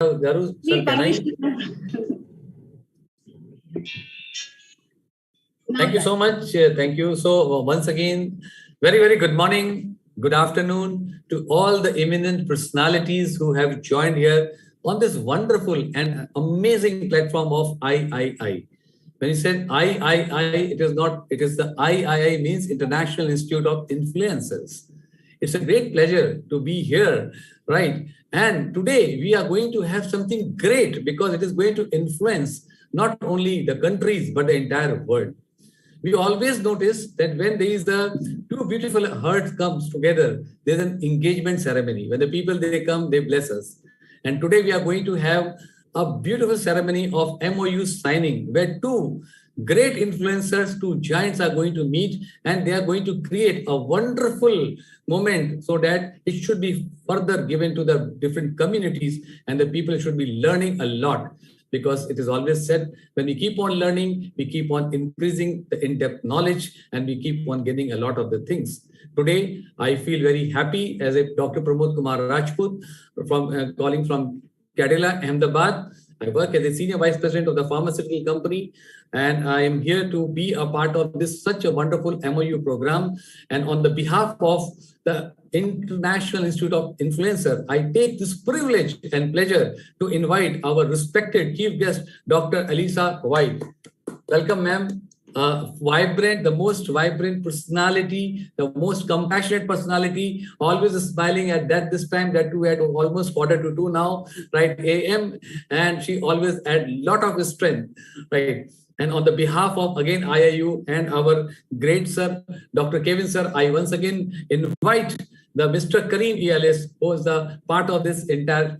Garu, sir, can I? Thank you so much. Thank you. So once again, very, very good morning, good afternoon to all the eminent personalities who have joined here on this wonderful and amazing platform of III. When you said III, it is not, it is the III means International Institute of Influencers. It's a great pleasure to be here, right? And today we are going to have something great because it is going to influence not only the countries, but the entire world. We always notice that when there is the two beautiful hearts comes together, there's an engagement ceremony. When the people, they come, they bless us. And today we are going to have a beautiful ceremony of MOU signing, where two great influencers, two giants are going to meet, and they are going to create a wonderful moment so that it should be further given to the different communities, and the people should be learning a lot. Because it is always said, when we keep on learning, we keep on increasing the in-depth knowledge, and we keep on getting a lot of the things. Today, I feel very happy as a Dr. Pramod Kumar Rajput, from calling from Kerala, Ahmedabad. I work as a Senior Vice President of the pharmaceutical company, and I am here to be a part of this such a wonderful MOU program. And on the behalf of the International Institute of Influencer, I take this privilege and pleasure to invite our respected chief guest, Dr. Elisa White. Welcome, ma'am. Vibrant, the most vibrant personality, the most compassionate personality, always smiling at this time, that too at almost 1:45 now, right, AM, and she always had a lot of strength, right? And on the behalf of, again, IIU and our great sir, Dr. Kevin sir, I once again invite the Mr. Kareem ELS, who is the part of this entire.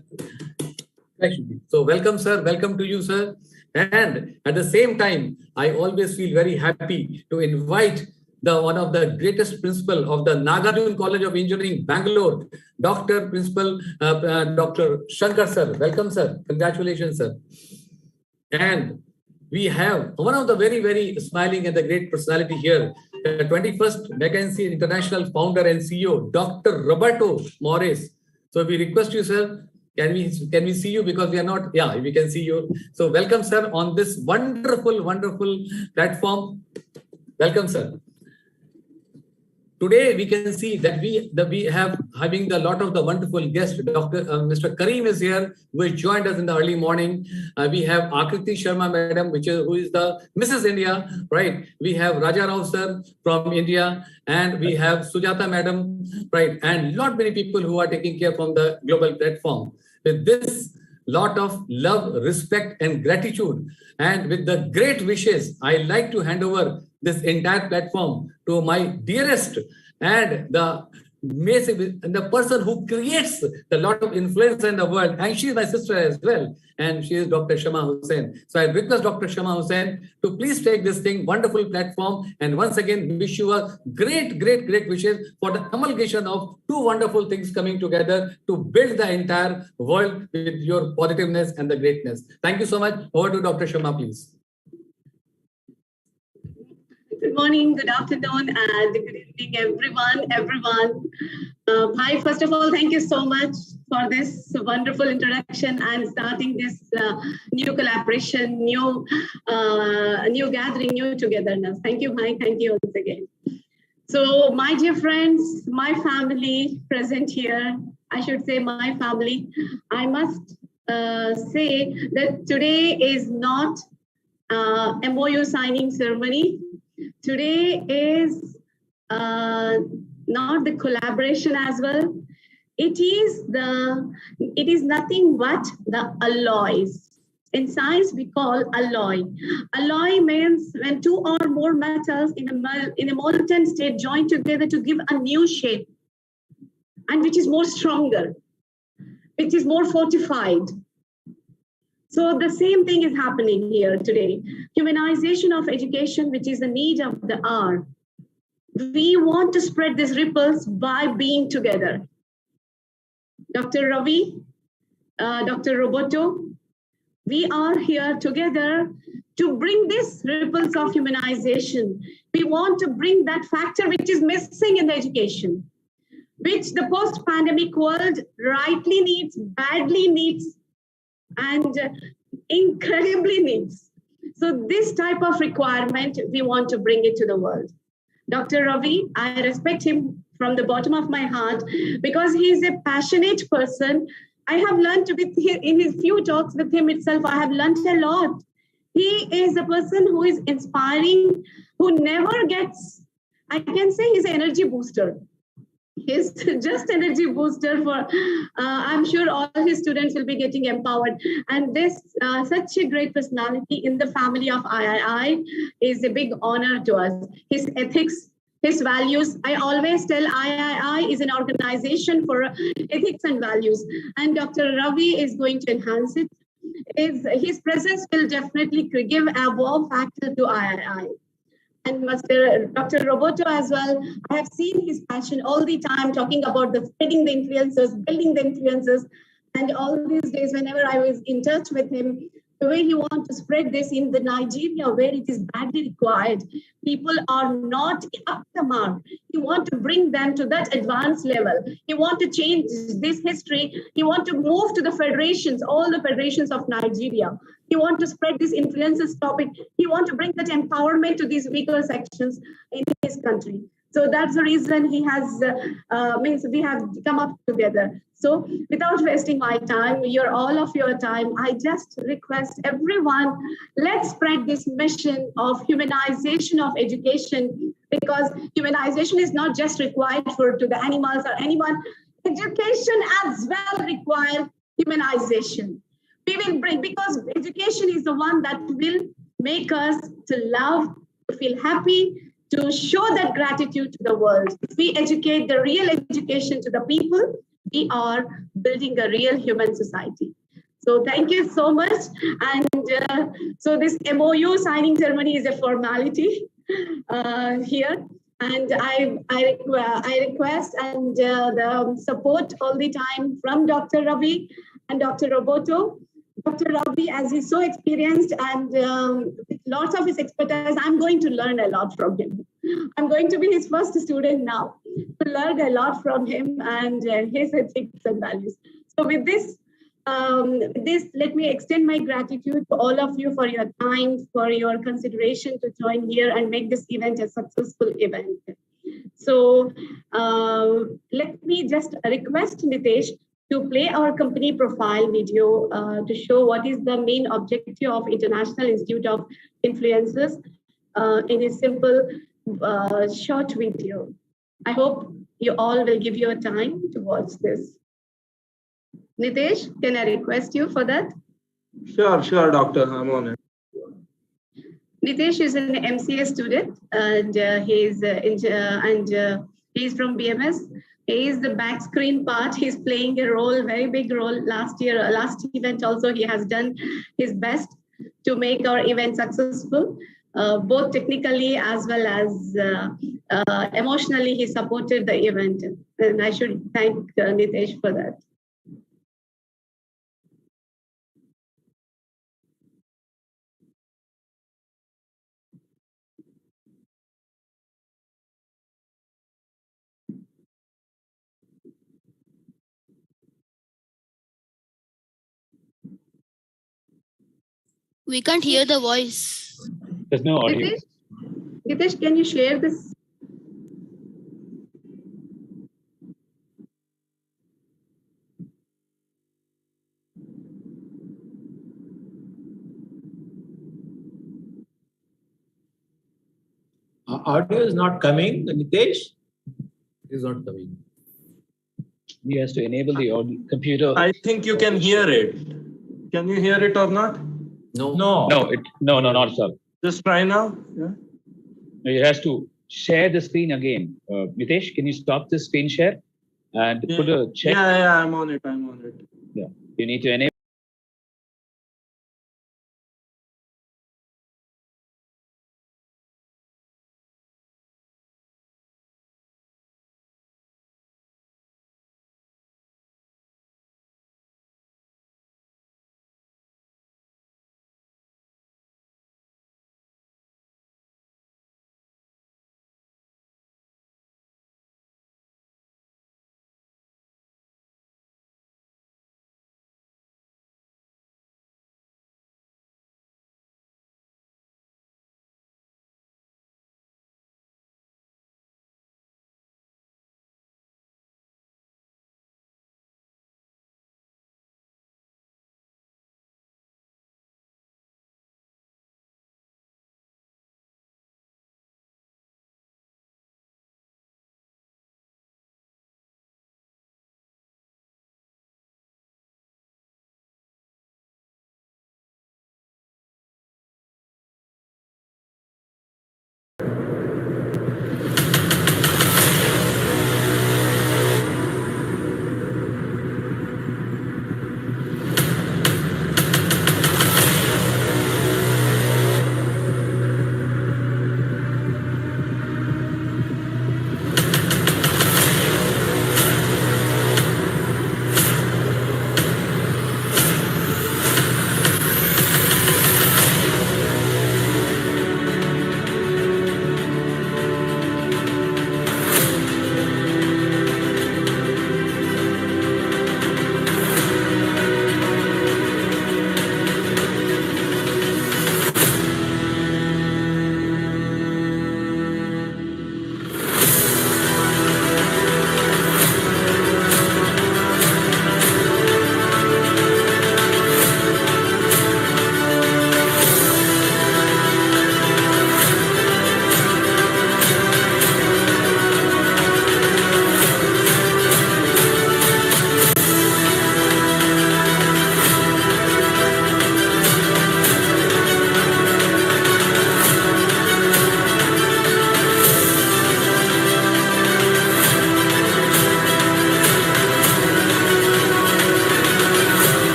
So welcome, sir. Welcome to you, sir. And at the same time, I always feel very happy to invite one of the greatest principal of the Nagarjuna College of Engineering, Bangalore, Dr. Principal, Dr. Shankar, sir. Welcome, sir. Congratulations, sir. And we have one of the very, very smiling and the great personality here, the 21st McKinsey International founder and CEO, Dr-Roberto Maurice. So we request you, sir, can we see you, because we are not, yeah, we can see you. So welcome, sir, on this wonderful, wonderful platform. Welcome, sir. Today we can see that we have having a lot of the wonderful guests. Mr. Kareem is here, who joined us in the early morning. We have Akriti Sharma madam, who is the Mrs. India, right? We have Raja Rao sir from India, and we have Sujata madam, right? And not many people who are taking care from the global platform. With this lot of love, respect, and gratitude, and with the great wishes, I like to hand over this entire platform to my dearest and the person who creates a lot of influence in the world, and she is my sister as well, and she is Dr. Shama Hussain. So I request Dr. Shama Hussain to please take this wonderful platform, and once again wish you a great, great, great wishes for the amalgamation of two wonderful things coming together to build the entire world with your positiveness and the greatness. Thank you so much. Over to Dr. Shama, please. Good morning, good afternoon, and good evening, everyone. Hi, first of all, thank you so much for this wonderful introduction and starting this new collaboration, new gathering, new togetherness. Thank you, Mike. Thank you once again. So my dear friends, my family present here, I should say my family, I must say that today is not MOU signing ceremony. Today is not the collaboration as well. It is nothing but the alloys. In science, we call alloy. Alloy means when two or more metals in a molten state join together to give a new shape, and which is more stronger, which is more fortified. So the same thing is happening here today. Humanization of education, which is the need of the hour. We want to spread these ripples by being together. Dr. Ravi, Dr. Roberto, we are here together to bring these ripples of humanization. We want to bring that factor which is missing in the education, which the post-pandemic world rightly needs, badly needs, and incredibly needs. So this type of requirement, we want to bring it to the world. Dr. Ravi, I respect him from the bottom of my heart because he is a passionate person. I have learned to be in his few talks with him itself. I have learned a lot. He is a person who is inspiring, who never gets, I can say he's an energy booster. He's just energy booster for, I'm sure all his students will be getting empowered. And this, such a great personality in the family of III is a big honor to us. His ethics, his values, I always tell III is an organization for ethics and values. And Dr. Ravi is going to enhance it. His presence will definitely give a wow factor to III. And Dr. Roberto as well, I have seen his passion all the time talking about the spreading the influences, building the influences. And all these days, whenever I was in touch with him, the way he wants to spread this in the Nigeria where it is badly required, people are not up the mark. He wants to bring them to that advanced level. He wants to change this history. He wants to move to the federations, all the federations of Nigeria. He wants to spread this influences topic. He wants to bring that empowerment to these weaker sections in his country. So that's the reason he has, means we have come up together. So without wasting my time, all of your time, I just request everyone, let's spread this mission of humanization of education, because humanization is not just required to the animals or anyone. Education as well requires humanization. We will bring, because education is the one that will make us to love, to feel happy, to show that gratitude to the world. If we educate the real education to the people, we are building a real human society. So thank you so much. And so this MOU signing ceremony is a formality here. And I request and the support all the time from Dr. Ravi and Dr. Roberto. Dr. Ravi, as he's so experienced and with lots of his expertise, I'm going to learn a lot from him. I'm going to be his first student now to learn a lot from him and his ethics and values. So with this, let me extend my gratitude to all of you for your time, for your consideration to join here and make this event a successful event. So let me just request Nitesh to play our company profile video to show what is the main objective of International Institute of Influencers in a simple short video. I hope you all will give your time to watch this. Nitesh, can I request you for that? Sure, doctor. I'm on it. Nitesh is an MCA student, and he's from BMS. He is the back screen part. He's playing a role, very big role. Last event also, he has done his best to make our event successful, both technically as well as emotionally. He supported the event, and I should thank Nitesh for that. We can't hear the voice. There's no audio. Hitesh, can you share this? Audio is not coming, Nitesh. It is not coming. He has to enable the audio, computer. I think you can hear it. Can you hear it or not? No. No. No, not sir. Just try now. Yeah. He has to share the screen again. Nitesh, can you stop the screen share and put a check? Yeah, I'm on it. Yeah. You need to enable.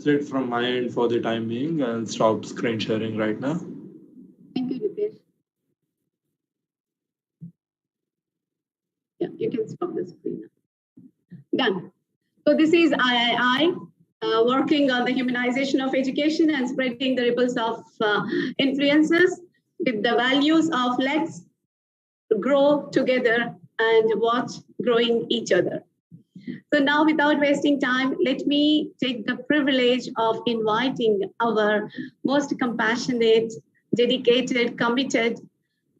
that's it from my end for the time being. I'll stop screen sharing right now. Thank you, Dipesh. Yeah, you can stop the screen now. Done. So this is III, working on the humanization of education and spreading the ripples of influences with the values of let's grow together and watch growing each other. So now, without wasting time, let me take the privilege of inviting our most compassionate, dedicated, committed,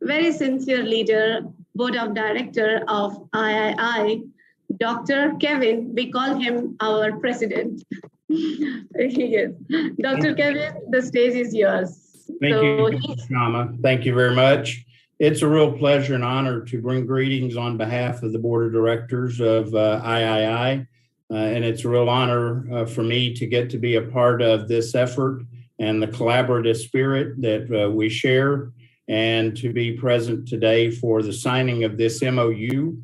very sincere leader, board of director of III, Dr. Kevin. We call him our president. Yes. Dr. Kevin, the stage is yours. Thank you, DR-SHama. Thank you very much. It's a real pleasure and honor to bring greetings on behalf of the board of directors of III. And it's a real honor for me to get to be a part of this effort and the collaborative spirit that we share, and to be present today for the signing of this MOU.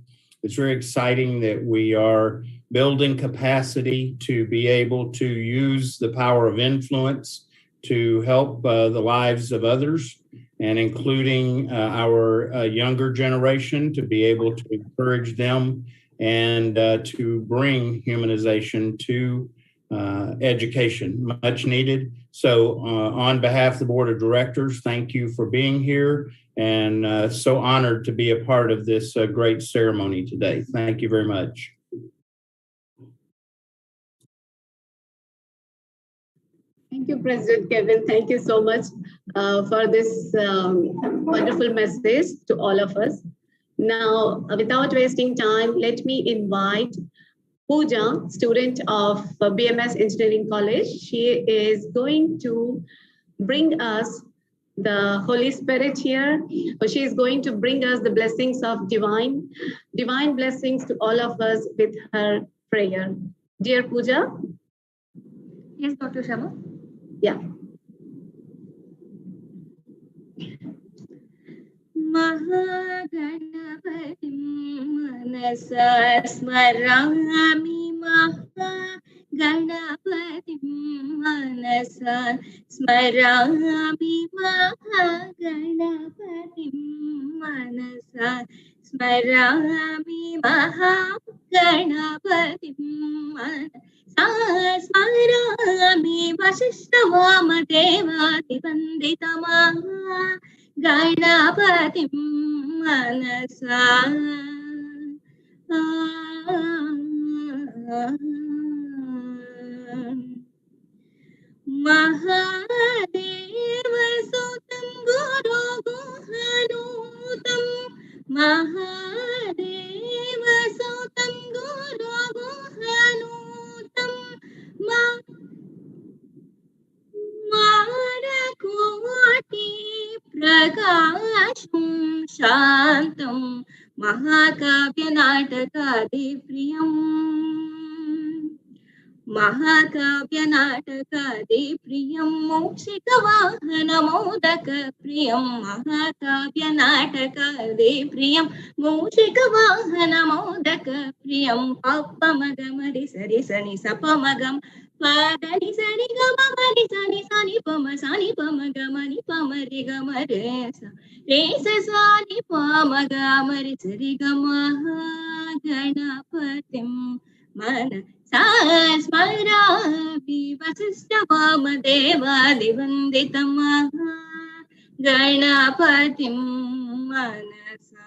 It's very exciting that we are building capacity to be able to use the power of influence to help the lives of others, and including our younger generation, to be able to encourage them and to bring humanization to education, much needed. So on behalf of the board of directors, thank you for being here, and so honored to be a part of this great ceremony today. Thank you very much. Thank you, President Kevin. Thank you so much for this wonderful message to all of us. Now, without wasting time, let me invite Pooja, student of BMS Engineering College. She is going to bring us the Holy Spirit here. She is going to bring us the blessings of divine blessings to all of us with her prayer. Dear Pooja. Yes, Dr. Shama. Yeah. Mahaganapatim manasa smarami Mahaganapatim manasa smarami Mahaganapatim manasa smarami Mahaganapatim manasa smarami Vasishtavama Devati Panditama Ganapatim manasa Mahadeva Sutam Guru Guhanutam Mahadeva Sutam Guru Guhanutam Marakoti Prakasham Shantam Mahakavya Natakadi Priyam Mahakavya Natakadi Priyam Mokshika Vahana Modaka Priyam Mahakavya Natakadi Priyam Mokshika Vahana Modaka Priyam Papamagamari Sari Sani Sapamagam Padani Sani Gama Mani Sani Sani Pama Sani Pama Gamani Pama Rigama Resa Resa Sani Pama Gamari Sari Gama Ganapatim Mana Sasmaravi Vasishtavama Deva Divanditama Ganapatim Manasa.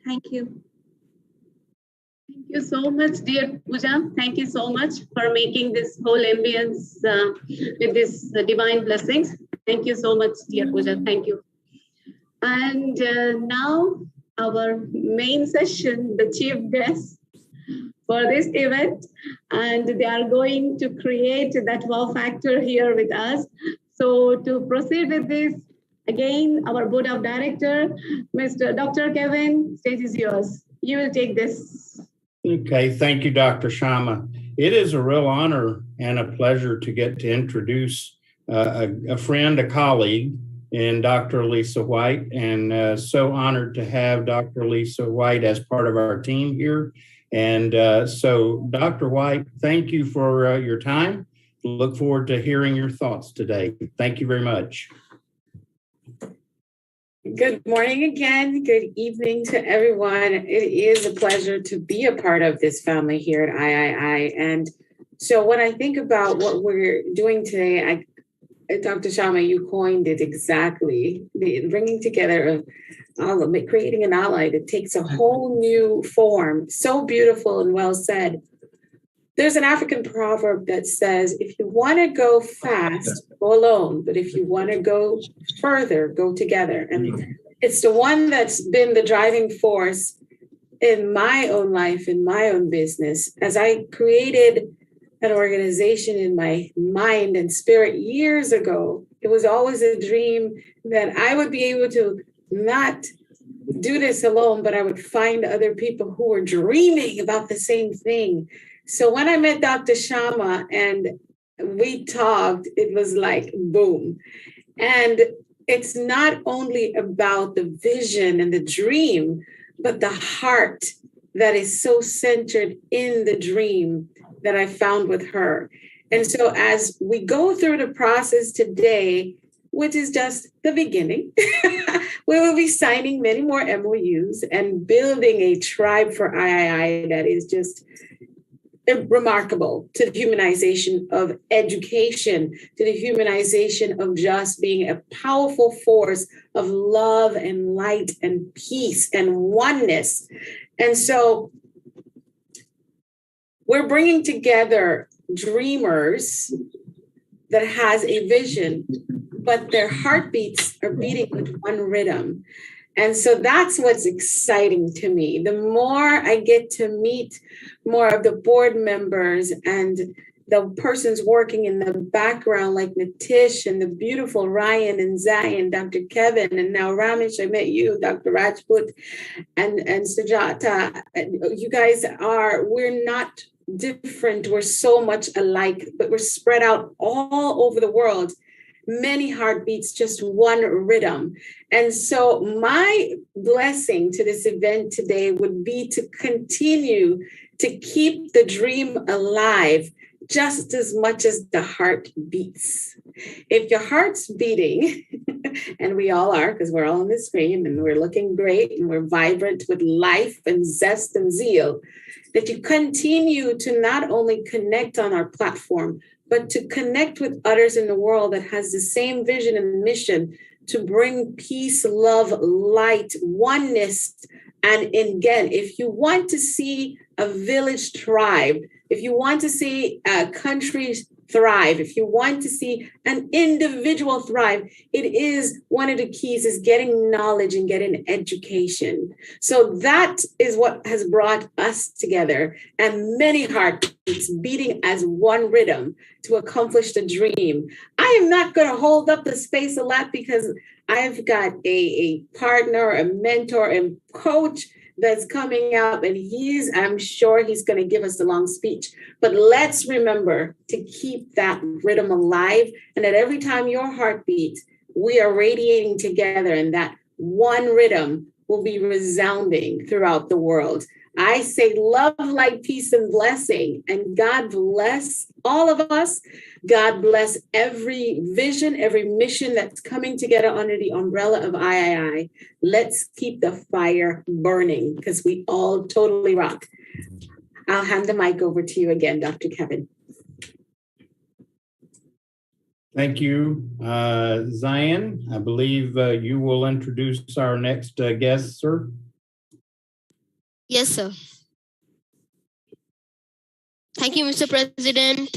Thank you. Thank you so much, dear Pooja. Thank you so much for making this whole ambience with this divine blessings. Thank you so much, dear Pooja. Thank you. And now our main session, the chief guest for this event, and they are going to create that wow factor here with us. So to proceed with this, again, our board of director, Mr. Dr. Kevin, stage is yours. You will take this. Okay, thank you, Dr. Shama. It is a real honor and a pleasure to get to introduce a friend, a colleague, in Dr. Lisa White, and so honored to have Dr. Lisa White as part of our team here. And so, Dr. White, thank you for your time. Look forward to hearing your thoughts today. Thank you very much. Good morning again. Good evening to everyone. It is a pleasure to be a part of this family here at III. And so when I think about what we're doing today, Dr. Shama, you coined it exactly, the bringing together of creating an ally that takes a whole new form. So beautiful and well said. There's an African proverb that says, if you want to go fast, go alone. But if you want to go further, go together. And it's the one that's been the driving force in my own life, in my own business. As I created an organization in my mind and spirit years ago, it was always a dream that I would be able to not do this alone, but I would find other people who were dreaming about the same thing. So when I met Dr. Shama and we talked, it was like boom. And it's not only about the vision and the dream, but the heart that is so centered in the dream that I found with her. And so as we go through the process today, which is just the beginning, we will be signing many more MOUs and building a tribe for III that is just remarkable, to the humanization of education, to the humanization of just being a powerful force of love and light and peace and oneness. And so we're bringing together dreamers that has a vision, but their heartbeats are beating with one rhythm. And so that's what's exciting to me. The more I get to meet more of the board members and the persons working in the background, like Nitish and the beautiful Ryan and Zayn, Dr. Kevin, and now Ramesh, I met you, Dr. Rajput and Sujata. You guys we're not different. We're so much alike, but we're spread out all over the world. Many heartbeats, just one rhythm. And so my blessing to this event today would be to continue to keep the dream alive just as much as the heart beats. If your heart's beating, and we all are, because we're all on the screen and we're looking great and we're vibrant with life and zest and zeal, that you continue to not only connect on our platform, but to connect with others in the world that has the same vision and mission to bring peace, love, light, oneness. And again, if you want to see a village thrive, if you want to see a country thrive, if you want to see an individual thrive, it is one of the keys is getting knowledge and getting education. So that is what has brought us together, and many heartbeats beating as one rhythm to accomplish the dream. I am not going to hold up the space a lot because I've got a partner, a mentor, and coach that's coming up, and I'm sure he's going to give us a long speech. But let's remember to keep that rhythm alive, and that every time your heart beats, we are radiating together, and that one rhythm will be resounding throughout the world. I say love, light, peace, and blessing, and God bless all of us. God bless every vision, every mission that's coming together under the umbrella of III. Let's keep the fire burning because we all totally rock. I'll hand the mic over to you again, Dr. Kevin. Thank you, Zayn. I believe you will introduce our next guest, sir. Yes, sir. Thank you, Mr. President.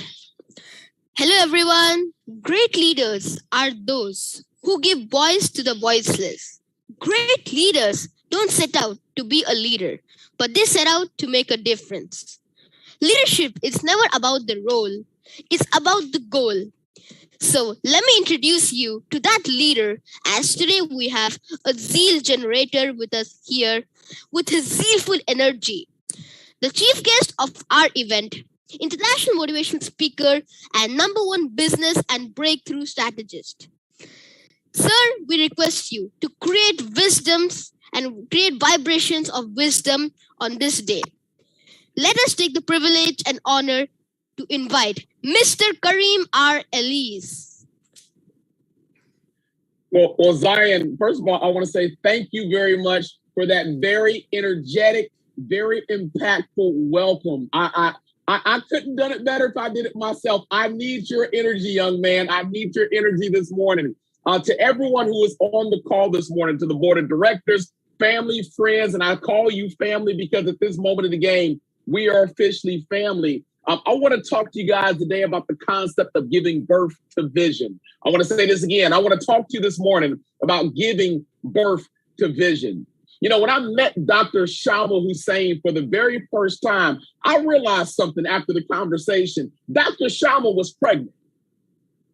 Hello, everyone. Great leaders are those who give voice to the voiceless. Great leaders don't set out to be a leader, but they set out to make a difference. Leadership is never about the role, it's about the goal. So let me introduce you to that leader, as today we have a zeal generator with us here with his zealful energy. The chief guest of our event, international motivational speaker and #1 business and breakthrough strategist. Sir, we request you to create wisdoms and create vibrations of wisdom on this day. Let us take the privilege and honor to invite Mr. Kareem R. Elise. Well, Zion, first of all, I want to say thank you very much for that very energetic, very impactful welcome. I couldn't have done it better if I did it myself. I need your energy, young man. I need your energy this morning. To everyone who is on the call this morning, to the board of directors, family, friends, and I call you family because at this moment of the game, we are officially family. I want to talk to you guys today about the concept of giving birth to vision. I want to say this again. I want to talk to you this morning about giving birth to vision. You know, when I met Dr. Hussain for the very first time, I realized something after the conversation. Dr. SHama was pregnant.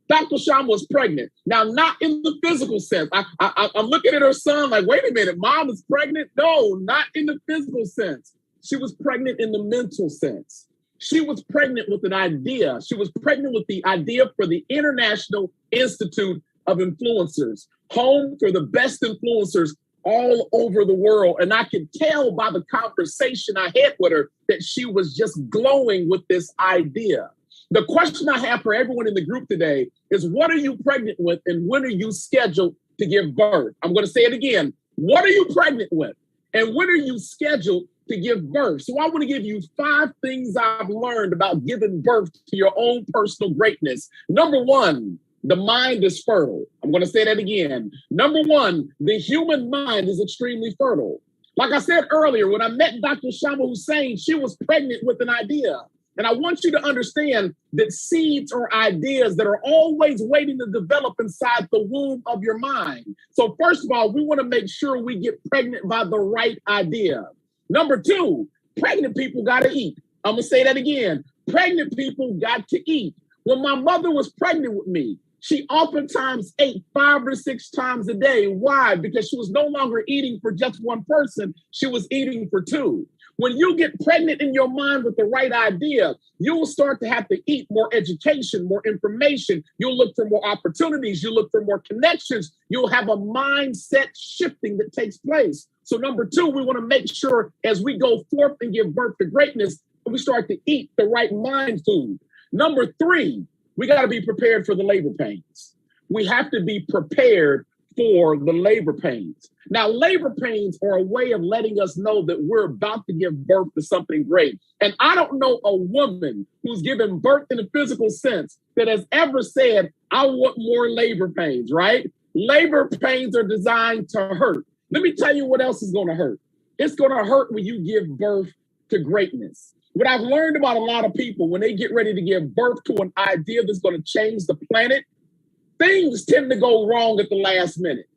Dr. SHama was pregnant. Now, not in the physical sense. I'm looking at her son like, wait a minute, mom is pregnant? No, not in the physical sense. She was pregnant in the mental sense. She was pregnant with an idea. She was pregnant with the idea for the International Institute of Influencers, home for the best influencers all over the world. And I could tell by the conversation I had with her that she was just glowing with this idea. The question I have for everyone in the group today is, what are you pregnant with and when are you scheduled to give birth? I'm going to say it again. What are you pregnant with and when are you scheduled to give birth? So I want to give you 5 things I've learned about giving birth to your own personal greatness. Number 1, the mind is fertile. I'm going to say that again. Number 1, the human mind is extremely fertile. Like I said earlier, when I met Dr. Hussain, she was pregnant with an idea. And I want you to understand that seeds are ideas that are always waiting to develop inside the womb of your mind. So first of all, we want to make sure we get pregnant by the right idea. Number 2, pregnant people got to eat. I'm going to say that again. Pregnant people got to eat. When my mother was pregnant with me, she oftentimes ate 5 or 6 times a day. Why? Because she was no longer eating for just one person. She was eating for 2. When you get pregnant in your mind with the right idea, you will start to have to eat more education, more information. You'll look for more opportunities. You'll look for more connections. You'll have a mindset shifting that takes place. So number 2, we want to make sure as we go forth and give birth to greatness, we start to eat the right mind food. Number 3, we got to be prepared for the labor pains. We have to be prepared for the labor pains. Now, labor pains are a way of letting us know that we're about to give birth to something great. And I don't know a woman who's given birth in a physical sense that has ever said, I want more labor pains, right? Labor pains are designed to hurt. Let me tell you what else is going to hurt. It's going to hurt when you give birth to greatness. What I've learned about a lot of people, when they get ready to give birth to an idea that's going to change the planet, things tend to go wrong at the last minute.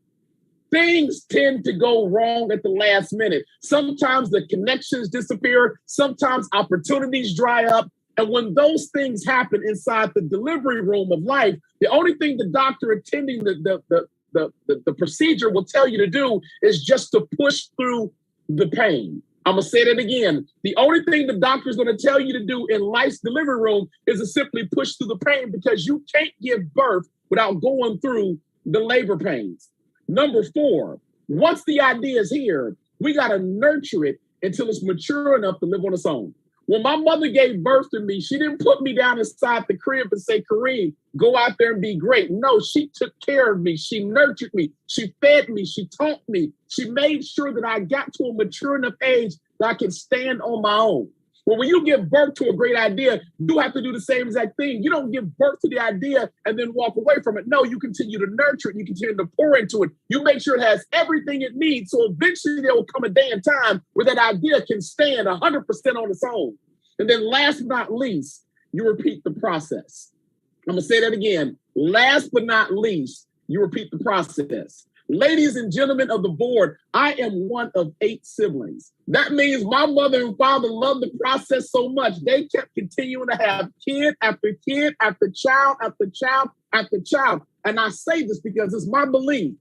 Things tend to go wrong at the last minute. Sometimes the connections disappear. Sometimes opportunities dry up. And when those things happen inside the delivery room of life, the only thing the doctor attending the procedure will tell you to do is just to push through the pain. I'm going to say that again. The only thing the doctor is going to tell you to do in life's delivery room is to simply push through the pain, because you can't give birth without going through the labor pains. Number 4, once the idea is here, we got to nurture it until it's mature enough to live on its own. When my mother gave birth to me, she didn't put me down inside the crib and say, Kareem, go out there and be great. No, she took care of me. She nurtured me. She fed me. She taught me. She made sure that I got to a mature enough age that I could stand on my own. Well, when you give birth to a great idea, you have to do the same exact thing. You don't give birth to the idea and then walk away from it. No, you continue to nurture it. You continue to pour into it. You make sure it has everything it needs. So eventually there will come a day and time where that idea can stand 100% on its own. And then last but not least, you repeat the process. I'm going to say that again. Last but not least, you repeat the process. Ladies and gentlemen of the board, I am one of 8 siblings. That means my mother and father loved the process so much, they kept continuing to have kid after kid after child after child after child. And I say this because it's my belief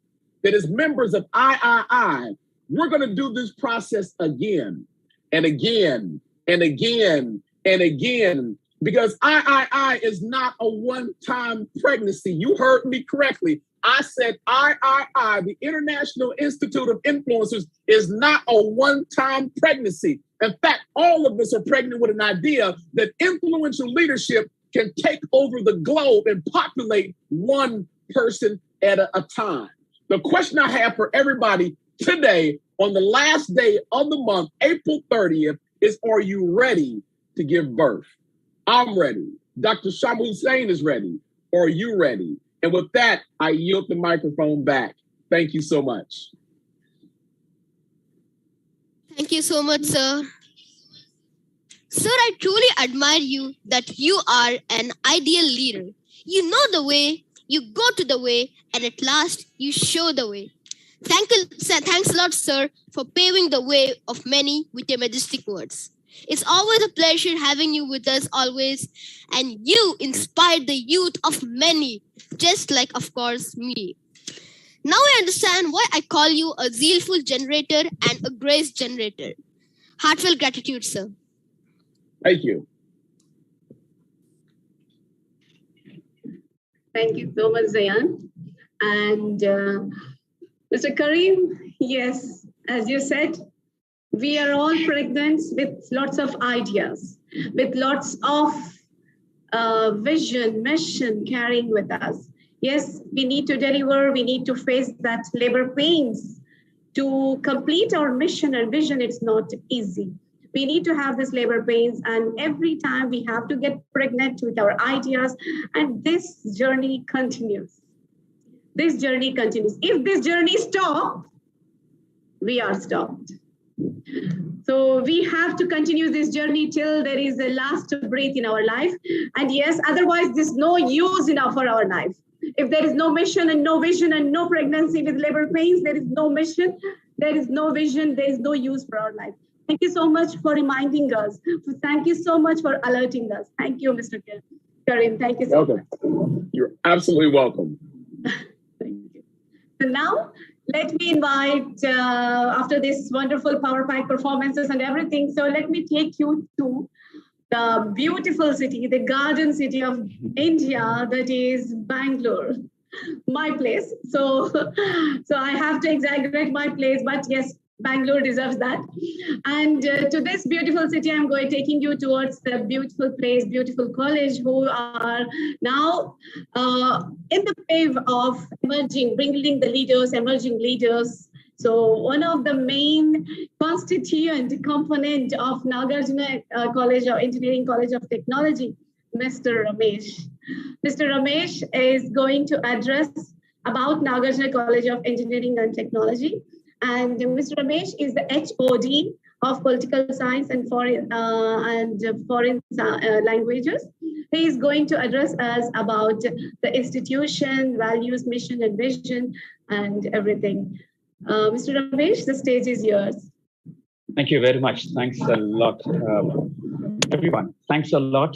that as members of III, we're going to do this process again and again and again and again, because III is not a one-time pregnancy. You heard me correctly. I said, the International Institute of Influencers, is not a one-time pregnancy. In fact, all of us are pregnant with an idea that influential leadership can take over the globe and populate one person at a time. The question I have for everybody today, on the last day of the month, April 30th, is, are you ready to give birth? I'm ready. Dr. Hussain is ready. Are you ready? And with that, I yield the microphone back. Thank you so much. Thank you so much, sir. Sir, I truly admire you that you are an ideal leader. You know the way, you go to the way, and at last you show the way. Thanks a lot, sir, for paving the way of many with your majestic words. It's always a pleasure having you with us always, and you inspired the youth of many, just like, of course, me. Now I understand why I call you a zealful generator and a grace generator. Heartfelt gratitude, sir. Thank you. Thank you so much, Zayan. And Mr. Karim, yes, as you said, we are all pregnant with lots of ideas, with lots of vision, mission carrying with us. Yes, we need to deliver, we need to face that labor pains. To complete our mission and vision, it's not easy. We need to have this labor pains, and every time we have to get pregnant with our ideas, and this journey continues. This journey continues. If this journey stops, we are stopped. So we have to continue this journey till there is a last breath in our life. And yes, otherwise there's no use enough for our life. If there is no mission and no vision and no pregnancy with labor pains, there is no mission, there is no vision, there is no use for our life. Thank you so much for reminding us. Thank you so much for alerting us. Thank you, Mr. Karim. Thank you so much. You're absolutely welcome. Thank you. So now, let me invite, after this wonderful Power Pack performances and everything, so let me take you to the beautiful city, the garden city of India, that is Bangalore, my place. So I have to exaggerate my place, but yes, Bangalore deserves that. And to this beautiful city, I'm taking you towards the beautiful place, beautiful college, who are now in the wave of emerging, bringing the leaders, emerging leaders. So one of the main constituent component of Nagarjuna College of Engineering, College of Technology, Mr. Ramesh. Mr. Ramesh is going to address about Nagarjuna College of Engineering and Technology. And Mr. Ramesh is the HOD of Political Science and Foreign Languages. He is going to address us about the institution, values, mission, and vision, and everything. Mr. Ramesh, the stage is yours. Thank you very much. Thanks a lot, everyone. Thanks a lot.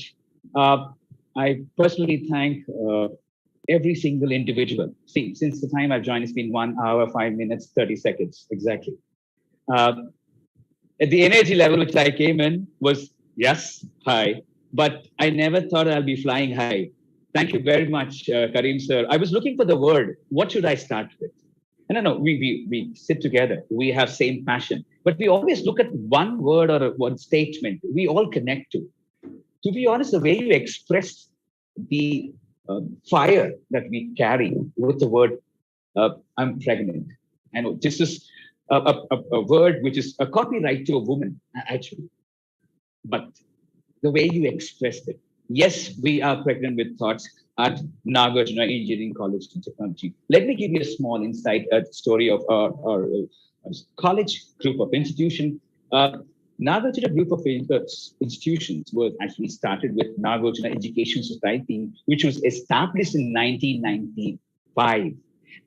I personally thank every single individual. See, since the time I've joined, it's been 1 hour, 5 minutes, 30 seconds, exactly. The energy level which I came in was, yes, high, but I never thought I'll be flying high. Thank you very much, Karim sir. I was looking for the word. What should I start with? And no, we sit together. We have same passion, but we always look at one word or one statement we all connect to. To be honest, the way you expressed the fire that we carry with the word, I'm pregnant. And this is a word which is a copyright to a woman, actually. But the way you expressed it, yes, we are pregnant with thoughts at Nagarjuna Engineering College of Technology. Let me give you a small insight, story of our college group of institution. Nagarjuna group of institutions was actually started with Nagarjuna Education Society, which was established in 1995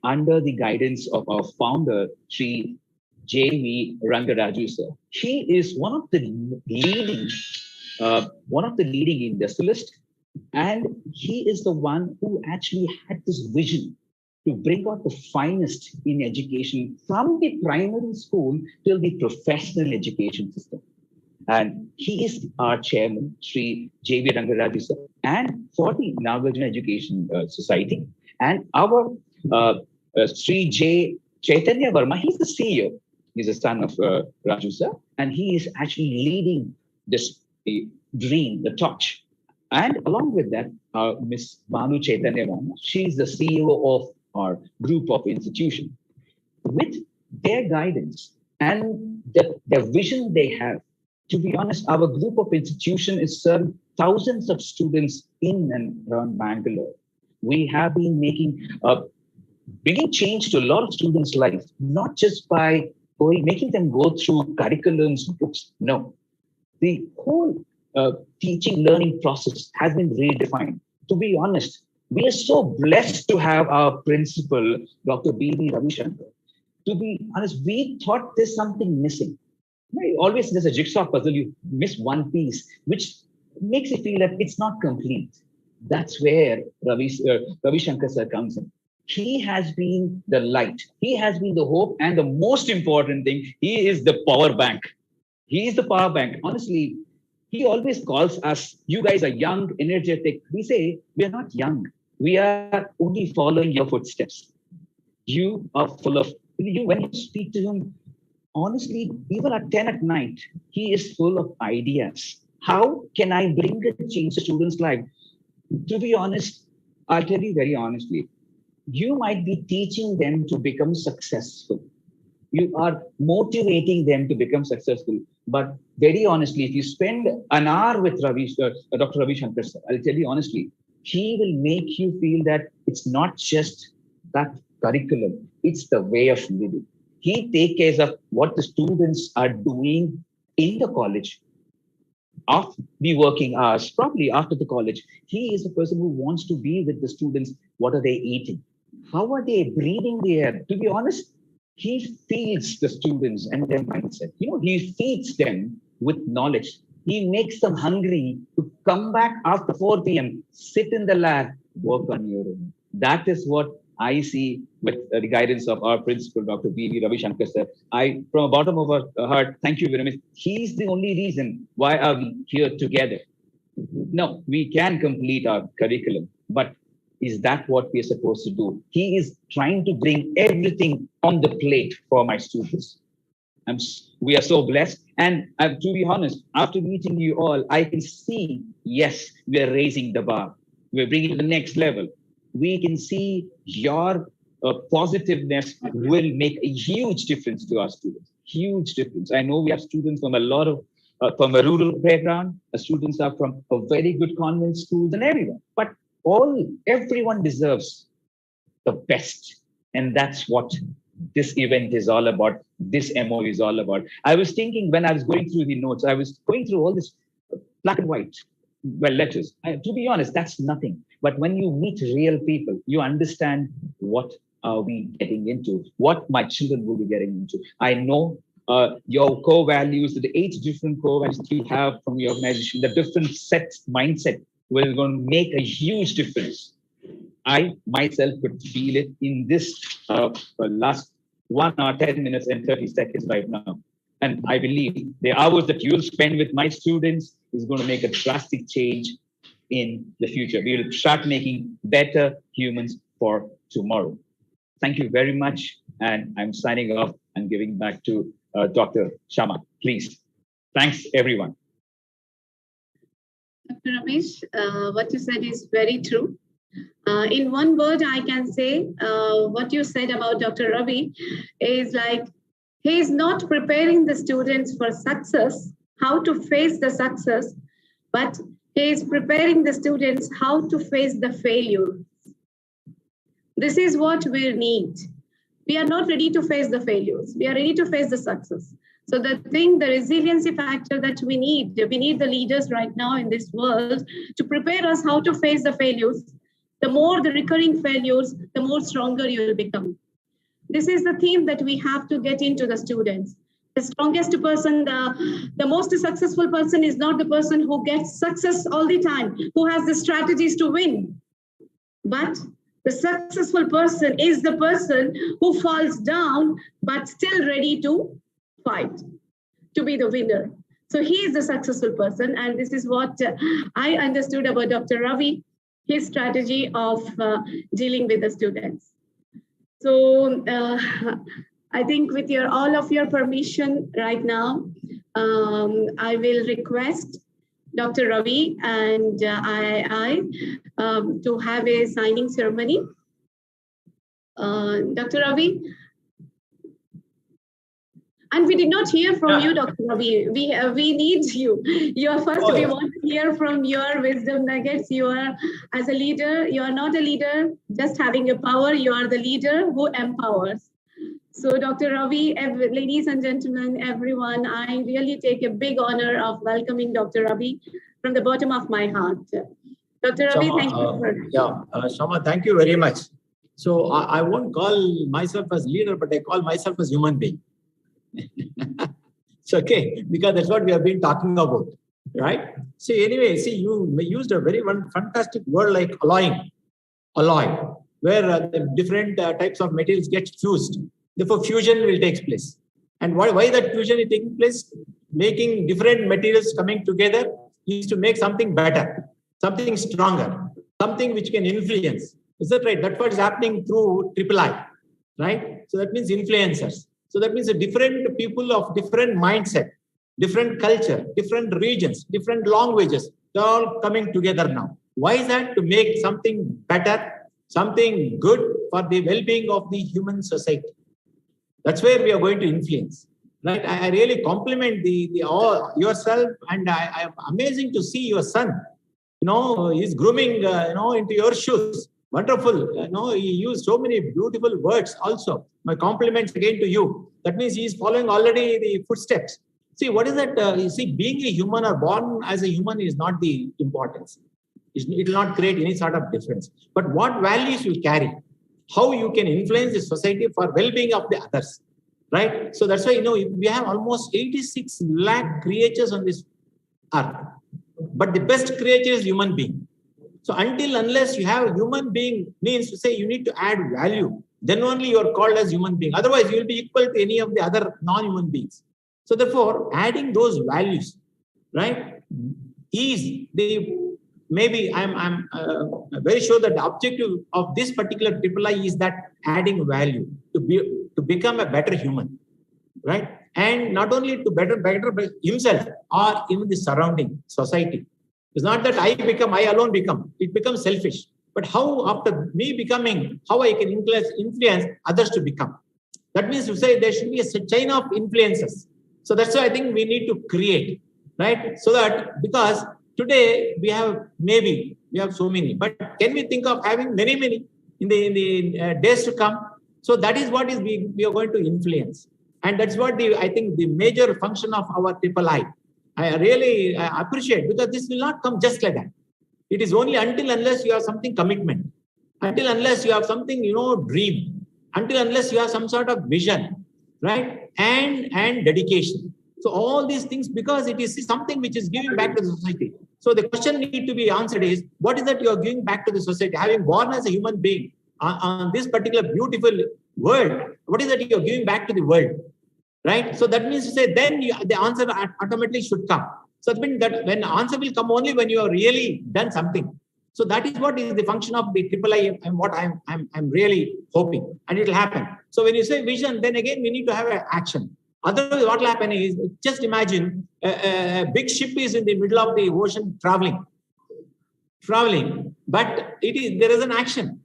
under the guidance of our founder, Sri J.V. Rangaraju sir. He is one of the leading industrialists, and he is the one who actually had this vision to bring out the finest in education from the primary school till the professional education system. And he is our chairman, Sri J.V. Rangaraju sir, and for the Nagarjuna Education Society. And our Sri J. Chaitanya Verma, he's the CEO. He's the son of Raju sir, and he is actually leading this dream, the torch. And along with that, Miss Banu Chaitanya Verma, she's the CEO of our group of institutions. With their guidance and the vision they have, to be honest, our group of institutions is serving thousands of students in and around Bangalore. We have been bringing change to a lot of students' lives, not just by making them go through curriculums, books. No, the whole teaching learning process has been redefined. To be honest, we are so blessed to have our principal, Dr. B.V. Ravishankar. To be honest, we thought there's something missing. Always there's a jigsaw puzzle, you miss one piece, which makes you feel that it's not complete. That's where Ravishankar sir comes in. He has been the light. He has been the hope. And the most important thing, he is the power bank. He is the power bank. Honestly, he always calls us, you guys are young, energetic. We say, we are not young. We are only following your footsteps. You are full of, when you speak to him, honestly, even at 10 at night, he is full of ideas. How can I bring a change to students' life? To be honest, I'll tell you very honestly, you might be teaching them to become successful. You are motivating them to become successful. But very honestly, if you spend an hour with Dr. Ravishankar sir, I'll tell you honestly, he will make you feel that it's not just that curriculum, it's the way of living. He takes care of what the students are doing in the college, after the working hours, probably after the college. He is the person who wants to be with the students. What are they eating? How are they breathing the air? To be honest, he feeds the students and their mindset. He feeds them with knowledge. He makes them hungry to come back after 4 p.m., sit in the lab, work on your own. That is what I see with the guidance of our principal, Dr. B.V. Ravishankar sir. From the bottom of our heart, thank you very much. He's the only reason why are we here together. No, we can complete our curriculum, but is that what we are supposed to do? He is trying to bring everything on the plate for my students. We are so blessed. And to be honest, after meeting you all, I can see, yes, we are raising the bar. We're bringing it to the next level. We can see your positiveness will make a huge difference to our students. Huge difference. I know we have students from from a rural background. Students are from a very good convent schools and everyone. But everyone deserves the best. And that's what this event is all about. This MOU is all about. I was thinking when I was going through the notes, I was going through all this black and white letters. To be honest, that's nothing. But when you meet real people, you understand what are we getting into, what my children will be getting into. I know your core values, the 8 different core values you have from your organization, the different mindset will going to make a huge difference. I myself could feel it in this last 1 hour, 10 minutes and 30 seconds right now. And I believe the hours that you'll spend with my students is going to make a drastic change in the future. We will start making better humans for tomorrow. Thank you very much. And I'm signing off and giving back to Dr. Shama, please. Thanks, everyone. Dr. Ramesh, what you said is very true. In one word, I can say what you said about Dr. Ravi is like, he is not preparing the students for success, how to face the success, but he is preparing the students how to face the failure. This is what we need. We are not ready to face the failures. We are ready to face the success. So the resiliency factor that we need the leaders right now in this world to prepare us how to face the failures. The more the recurring failures, the more stronger you will become. This is the theme that we have to get into the students. The strongest person, the most successful person is not the person who gets success all the time, who has the strategies to win. But the successful person is the person who falls down, but still ready to fight, to be the winner. So he is the successful person. And this is what I understood about Dr. Ravi, his strategy of dealing with the students. So I think with all of your permission right now, I will request Dr. Ravi and I to have a signing ceremony. Dr. Ravi? And we did not hear from you, Dr. Ravi. We need you. You are first. We want to hear from your wisdom nuggets. You are, as a leader, you are not a leader just having a power. You are the leader who empowers. So, Dr. Ravi, ladies and gentlemen, everyone, I really take a big honor of welcoming Dr. Ravi from the bottom of my heart. Dr. Ravi, thank you. Shama, thank you very much. So I won't call myself as leader, but I call myself as human being. It's okay, because that's what we have been talking about, right? So anyway, see, you used a very fantastic word like alloy, where the different types of materials get fused. Therefore, fusion will take place. And why that fusion is taking place? Making different materials coming together is to make something better, something stronger, something which can influence. Is that right? That's what is happening through DrUly, right? So that means influencers. So that means the different people of different mindset, different culture, different regions, different languages, they're all coming together now. Why is that? To make something better, something good for the well-being of the human society. That's where we are going to influence, right? I really compliment yourself, and I am amazing to see your son. He's grooming, into your shoes. Wonderful. He used so many beautiful words also. My compliments again to you. That means he is following already the footsteps. See, what is that? Being a human or born as a human is not the importance. It will not create any sort of difference. But what values you carry, how you can influence the society for well-being of the others, right? So that's why, we have almost 86 lakh creatures on this earth. But the best creature is human being. So unless you have human being, means to say you need to add value, then only you are called as human being. Otherwise, you will be equal to any of the other non-human beings. So therefore, adding those values, right, is maybe I'm very sure that the objective of this particular DrUly is that adding value to become a better human, right? And not only to better himself or even the surrounding society. It's not that I alone become. It becomes selfish. But how, after me becoming, how I can influence others to become. That means to say there should be a chain of influences. So that's why I think we need to create, right? So that, because today we have so many, but can we think of having many in the days to come? So that is what we are going to influence. And that's what I think the major function of our DrUly. I really appreciate, because this will not come just like that. It is only unless you have something commitment, unless you have something, dream, unless you have some sort of vision, right? And dedication. So all these things, because it is something which is giving back to the society. So the question need to be answered is, what is that you are giving back to the society? Having born as a human being on this particular beautiful world, what is that you are giving back to the world? Right? So that means to say, then the answer automatically should come. So that means that when the answer will come only when you have really done something. So that is what is the function of the DrUly and what I'm really hoping, and it will happen. So when you say vision, then again we need to have an action. Otherwise, what will happen is, just imagine a big ship is in the middle of the ocean traveling, but there is an action.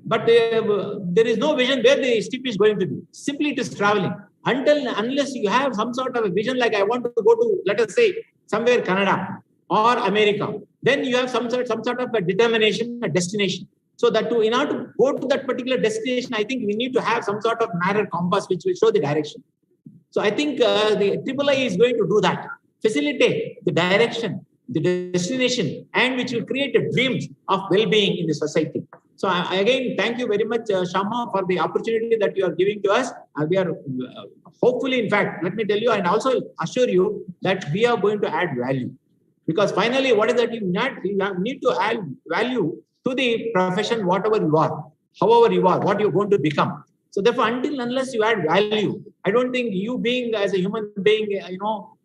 But there is no vision where the ship is going to be. Simply it is traveling. Unless you have some sort of a vision, like I want to go to, let us say, somewhere Canada or America, then you have some sort of a determination, a destination. So that in order to go to that particular destination, I think we need to have some sort of narrow compass which will show the direction. So I think the DrUly is going to do that, facilitate the direction, the destination, and which will create a dream of well-being in the society. So again, thank you very much, SHama, for the opportunity that you are giving to us. We are hopefully, in fact, let me tell you and also assure you that we are going to add value. Because finally, what is that you need to add value to the profession, whatever you are, however you are, what you're going to become. So therefore, unless you add value, I don't think you being as a human being,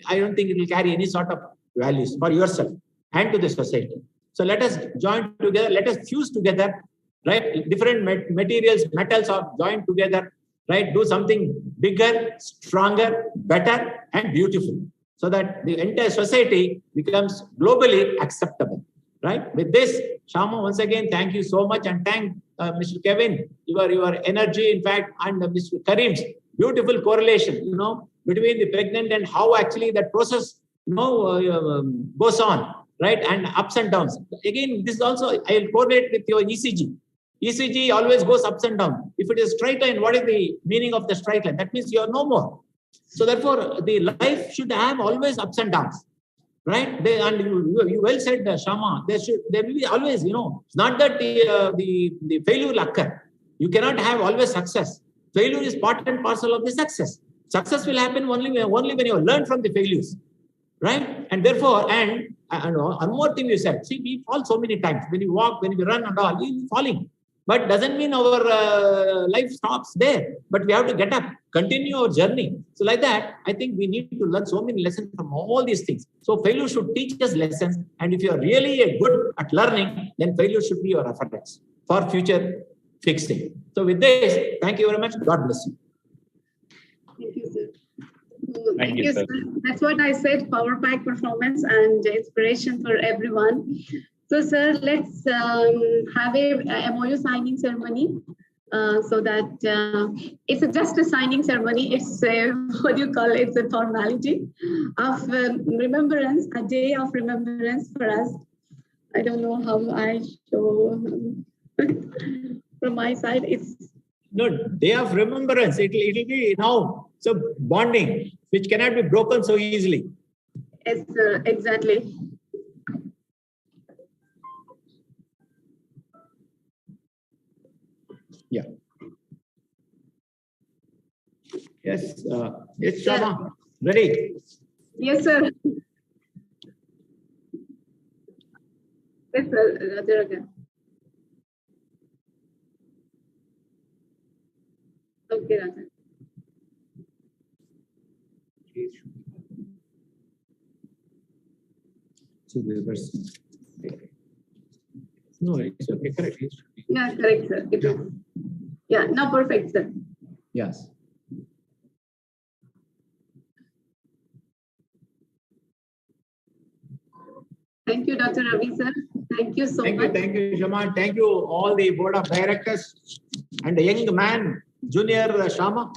I don't think it will carry any sort of values for yourself and to the society. So let us join together, let us fuse together right? Different materials, metals are joined together, right? Do something bigger, stronger, better, and beautiful, so that the entire society becomes globally acceptable, right? With this, SHama, once again, thank you so much, and thank Mr. Kevin, your energy, in fact, and Mr. Karim's beautiful correlation, between the pregnant and how actually that process, goes on, right? And ups and downs. Again, this is also, I will correlate with your ECG. ECG always goes ups and downs. If it is straight line, what is the meaning of the straight line? That means you are no more. So therefore, the life should have always ups and downs, right? And you well said, SHama. There will be always, it's not that the failure will occur. You cannot have always success. Failure is part and parcel of the success. Success will happen only when you learn from the failures, right? And therefore, and one more thing you said. See, we fall so many times. When you walk, when we run and all, we're falling. But doesn't mean our life stops there. But we have to get up, continue our journey. So like that, I think we need to learn so many lessons from all these things. So failure should teach us lessons. And if you are really good at learning, then failure should be your reference for future fixing. So with this, thank you very much. God bless you. Thank you, sir. Thank you, sir. That's what I said, power pack performance and inspiration for everyone. So, sir, let's have a MOU signing ceremony so that it's just a signing ceremony. It's what do you call it? It's a formality of remembrance, a day of remembrance for us. I don't know how I show from my side. It's no day of remembrance. It'll be now. So bonding, which cannot be broken so easily. Yes, sir, exactly. Yeah. Yes. Yes, SHama. Ready? Yes, sir. Yes, sir. Okay, Raja. So the reverse. No, it's okay. Correct. Yeah, correct, sir. It is. Yeah, no, perfect, sir. Yes. Thank you, Dr. Ravi, sir. Thank you so much. Thank you, SHama. Thank you, all the board of directors and the young man, Junior SHama.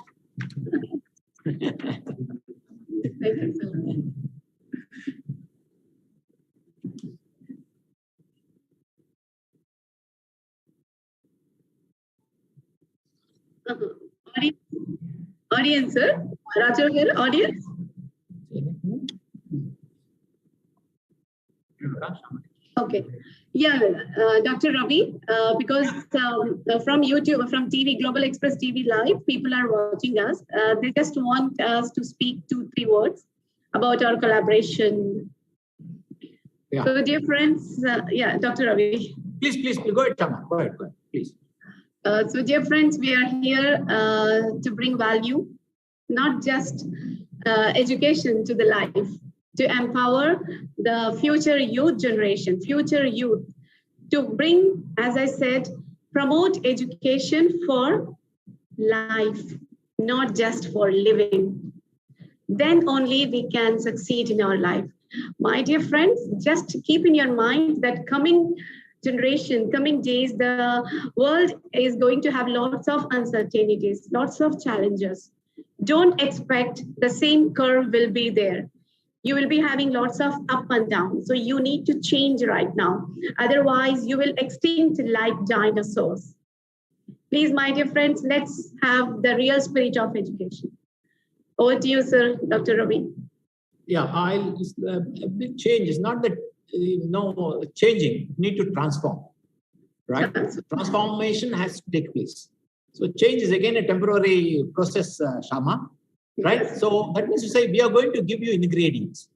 Thank you, sir. Audience, sir. Raja here, audience. Okay. Yeah, Dr. Ravi, because from YouTube, from TV, Global Express TV Live, people are watching us. They just want us to speak 2-3 words about our collaboration. Yeah. So, dear friends, yeah, Dr. Ravi. Please, go ahead, SHama. Go ahead, please. So, dear friends, we are here to bring value, not just education to the life, to empower the future youth generation, future youth, to bring, as I said, promote education for life, not just for living. Then only we can succeed in our life. My dear friends, just keep in your mind that coming generation, coming days, the world is going to have lots of uncertainties, lots of challenges. Don't expect the same curve will be there. You will be having lots of up and down. So you need to change right now. Otherwise, you will extinct like dinosaurs. Please, my dear friends, let's have the real spirit of education. Over to you, sir, Dr. Ravi. Yeah, a big change is not that changing, you need to transform, right? So transformation has to take place. So change is again a temporary process, SHama, right? Yes. So that means to say we are going to give you ingredients,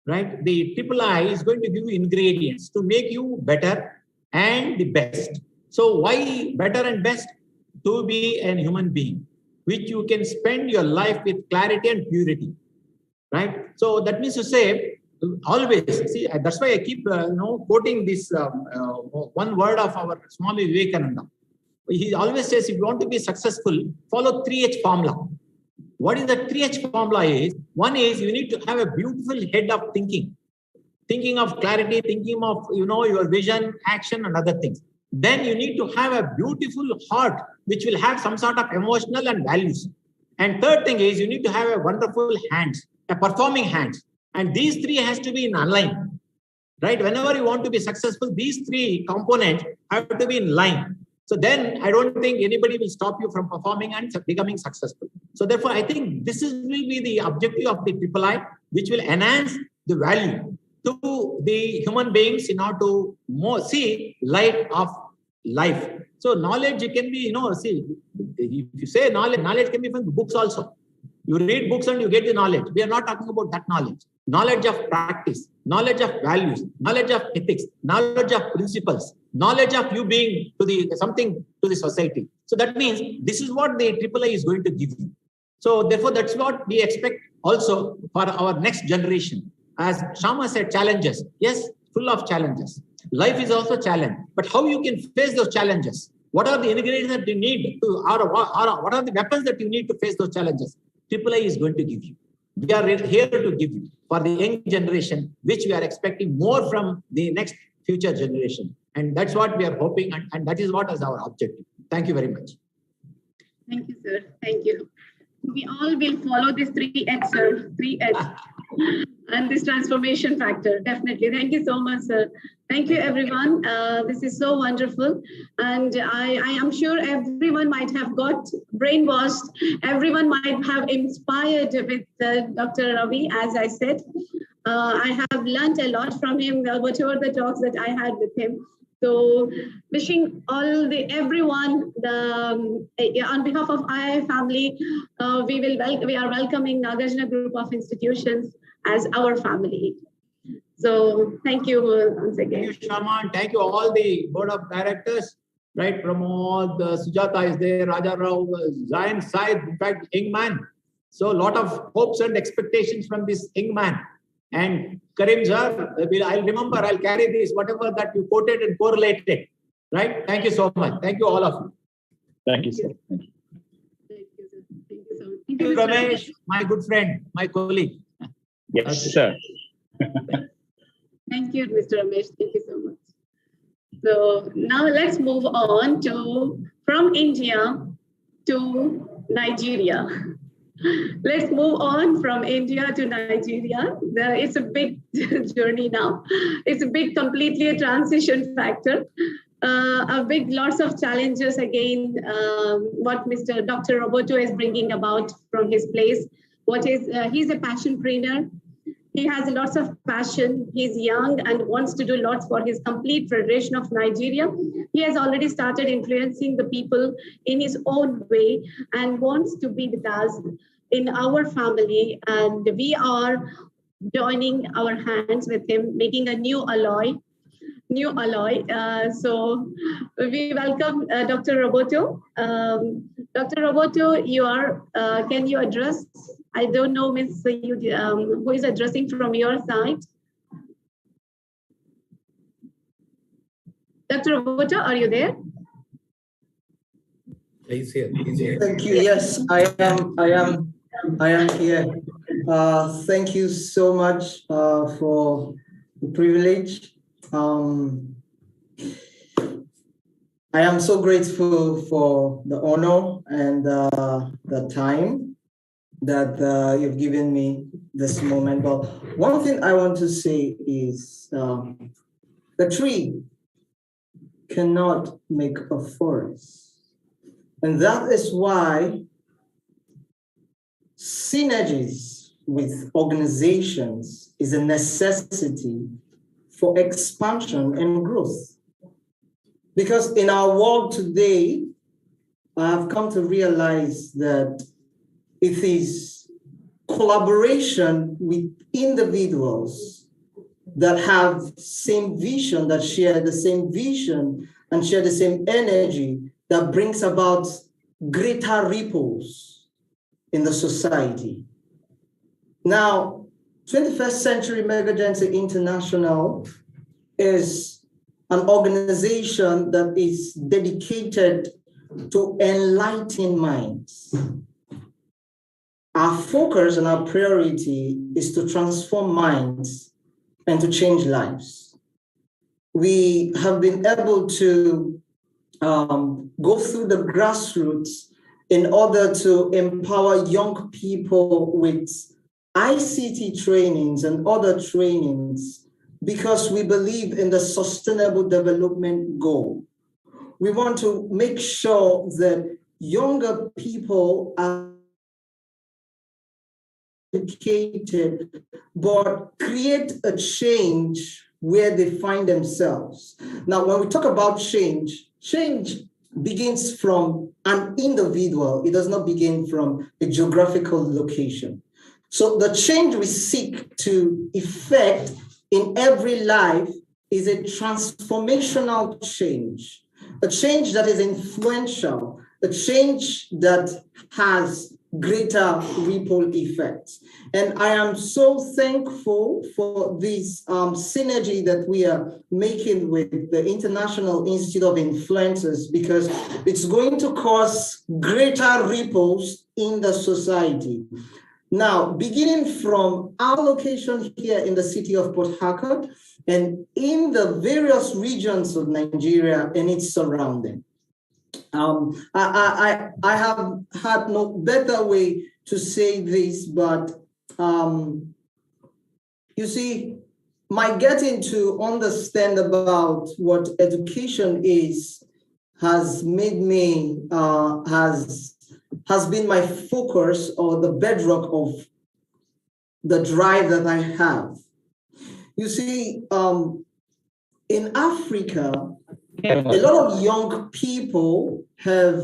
right? The DrUly is going to give you ingredients to make you better and the best. So why better and best? To be a human being, which you can spend your life with clarity and purity, right? So that means to say, always, see, that's why I keep quoting this one word of our Swami Vivekananda. He always says, if you want to be successful, follow 3H formula. What is the 3H formula is? One is you need to have a beautiful head of thinking of clarity, thinking of your vision, action, and other things. Then you need to have a beautiful heart, which will have some sort of emotional and values. And third thing is you need to have a wonderful hands, a performing hands. And these three has to be in line, right? Whenever you want to be successful, these three components have to be in line. So then I don't think anybody will stop you from performing and becoming successful. So therefore, I think this will be the objective of the DrUly, which will enhance the value to the human beings in order to see light of life. So knowledge can be, see, if you say knowledge can be from books also. You read books and you get the knowledge. We are not talking about that knowledge. Knowledge of practice, knowledge of values, knowledge of ethics, knowledge of principles, knowledge of you being something to the society. So that means this is what the DrUly is going to give you. So therefore, that's what we expect also for our next generation. As Shama said, challenges. Yes, full of challenges. Life is also a challenge. But how you can face those challenges? What are the ingredients that you need to, or what are the weapons that you need to face those challenges? DrUly is going to give you. We are here to give you for the young generation, which we are expecting more from the next future generation. And that's what we are hoping, and that is what is our objective. Thank you very much. Thank you, sir. Thank you. We all will follow this 3H, sir. 3H. And this transformation factor, definitely. Thank you so much, sir. Thank you, everyone. This is so wonderful. And I am sure everyone might have got brainwashed. Everyone might have inspired with Dr. Ravi, as I said. I have learned a lot from him, whatever the talks that I had with him. So wishing everyone on behalf of II family, we are welcoming Nagarjuna Group of Institutions as our family. So thank you once again. Thank you, Shama. Thank you all the board of directors, right? Pramod, Sujata is there, Raja Rao, Zain Said, in fact, young man. So a lot of hopes and expectations from this young man. And Karim sir, I'll remember, I'll carry this, whatever that you quoted and correlated, right? Thank you so much. Thank you, all of you. Thank you, sir. Thank you. Thank you, sir. Thank you so much. Thank you, Ramesh, my good friend, my colleague. Yes, sir. Thank you, Mr. Ramesh. Thank you so much. So now let's move on from India to Nigeria. Let's move on from India to Nigeria. It's a big journey now. It's a big, completely a transition factor. Lots of challenges again. What Mr. Dr-Roberto is bringing about from his place. He's a passionpreneur. He has lots of passion. He's young and wants to do lots for his complete federation of Nigeria. He has already started influencing the people in his own way and wants to be with us in our family. And we are joining our hands with him, making a new alloy. So we welcome Dr. Roberto. Dr. Roberto, can you address? I don't know, Ms. who is addressing from your side? Dr. Roberto, are you there? He's here. He's here. Thank you. Yes, I am here. Thank you so much for the privilege. I am so grateful for the honor and the time that you've given me this moment. But one thing I want to say is the tree cannot make a forest. And that is why synergies with organizations is a necessity for expansion and growth. Because in our world today, I've come to realize that it is collaboration with individuals that have same vision, that share the same vision and share the same energy that brings about greater ripples in the society. Now, 21st Century Emergency International is an organization that is dedicated to enlighten minds. Our focus and our priority is to transform minds and to change lives. We have been able to go through the grassroots in order to empower young people with ICT trainings and other trainings because we believe in the sustainable development goal. We want to make sure that younger people are educated, but create a change where they find themselves. Now, when we talk about change, change begins from an individual. It does not begin from a geographical location. So the change we seek to effect in every life is a transformational change, a change that is influential, a change that has greater ripple effects. And I am so thankful for this synergy that we are making with the International Institute of Influencers, because it's going to cause greater ripples in the society. Now, beginning from our location here in the city of Port Harcourt and in the various regions of Nigeria and its surrounding. I have had no better way to say this, but you see, my getting to understand about what education is has made me, has been my focus or the bedrock of the drive that I have. You see, in Africa, a lot of young people have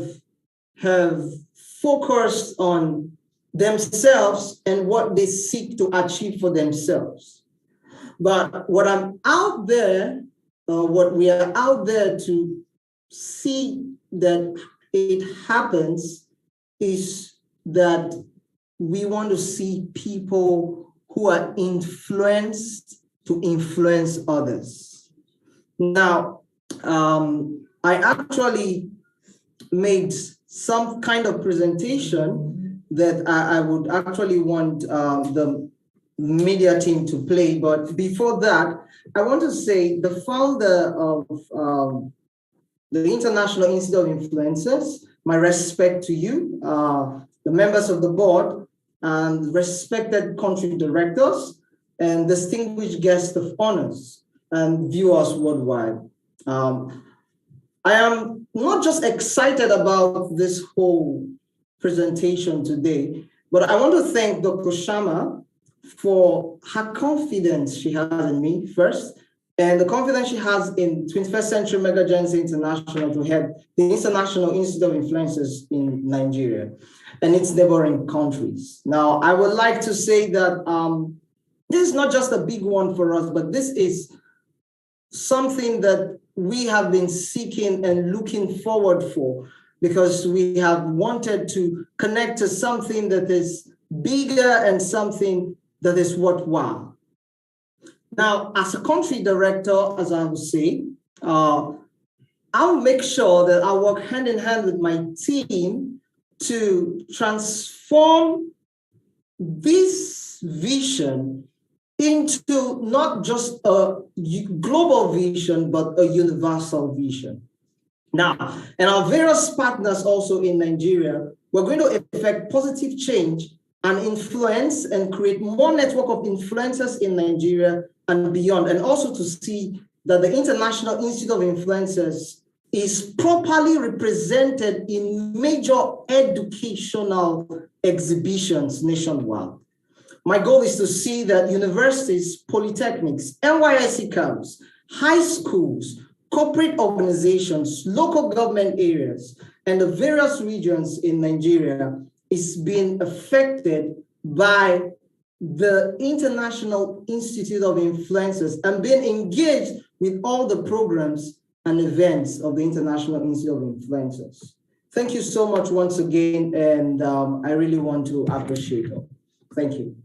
focused on themselves and what they seek to achieve for themselves. But what I'm out there, what we are out there to see that it happens is that we want to see people who are influenced to influence others. Now, I actually made some kind of presentation that I would actually want the media team to play. But before that, I want to say the founder of the International Institute of Influencers, my respect to you, the members of the board, and respected country directors, and distinguished guests of honors and viewers worldwide. I am not just excited about this whole presentation today, but I want to thank Dr-SHama for her confidence she has in me first, and the confidence she has in 21st Century Emergency International to head the International Institute of Influencers in Nigeria and its neighboring countries. Now, I would like to say that this is not just a big one for us, but this is something that we have been seeking and looking forward for, because we have wanted to connect to something that is bigger and something that is worthwhile. Now, as a country director, as I will say, I'll make sure that I work hand in hand with my team to transform this vision into not just a global vision, but a universal vision. Now, and our various partners also in Nigeria, we're going to effect positive change and influence and create more network of influencers in Nigeria and beyond, and also to see that the International Institute of Influencers is properly represented in major educational exhibitions nationwide. My goal is to see that universities, polytechnics, NYSC camps, high schools, corporate organizations, local government areas, and the various regions in Nigeria is being affected by the International Institute of Influencers and being engaged with all the programs and events of the International Institute of Influencers. Thank you so much once again, and I really want to appreciate it. Thank you.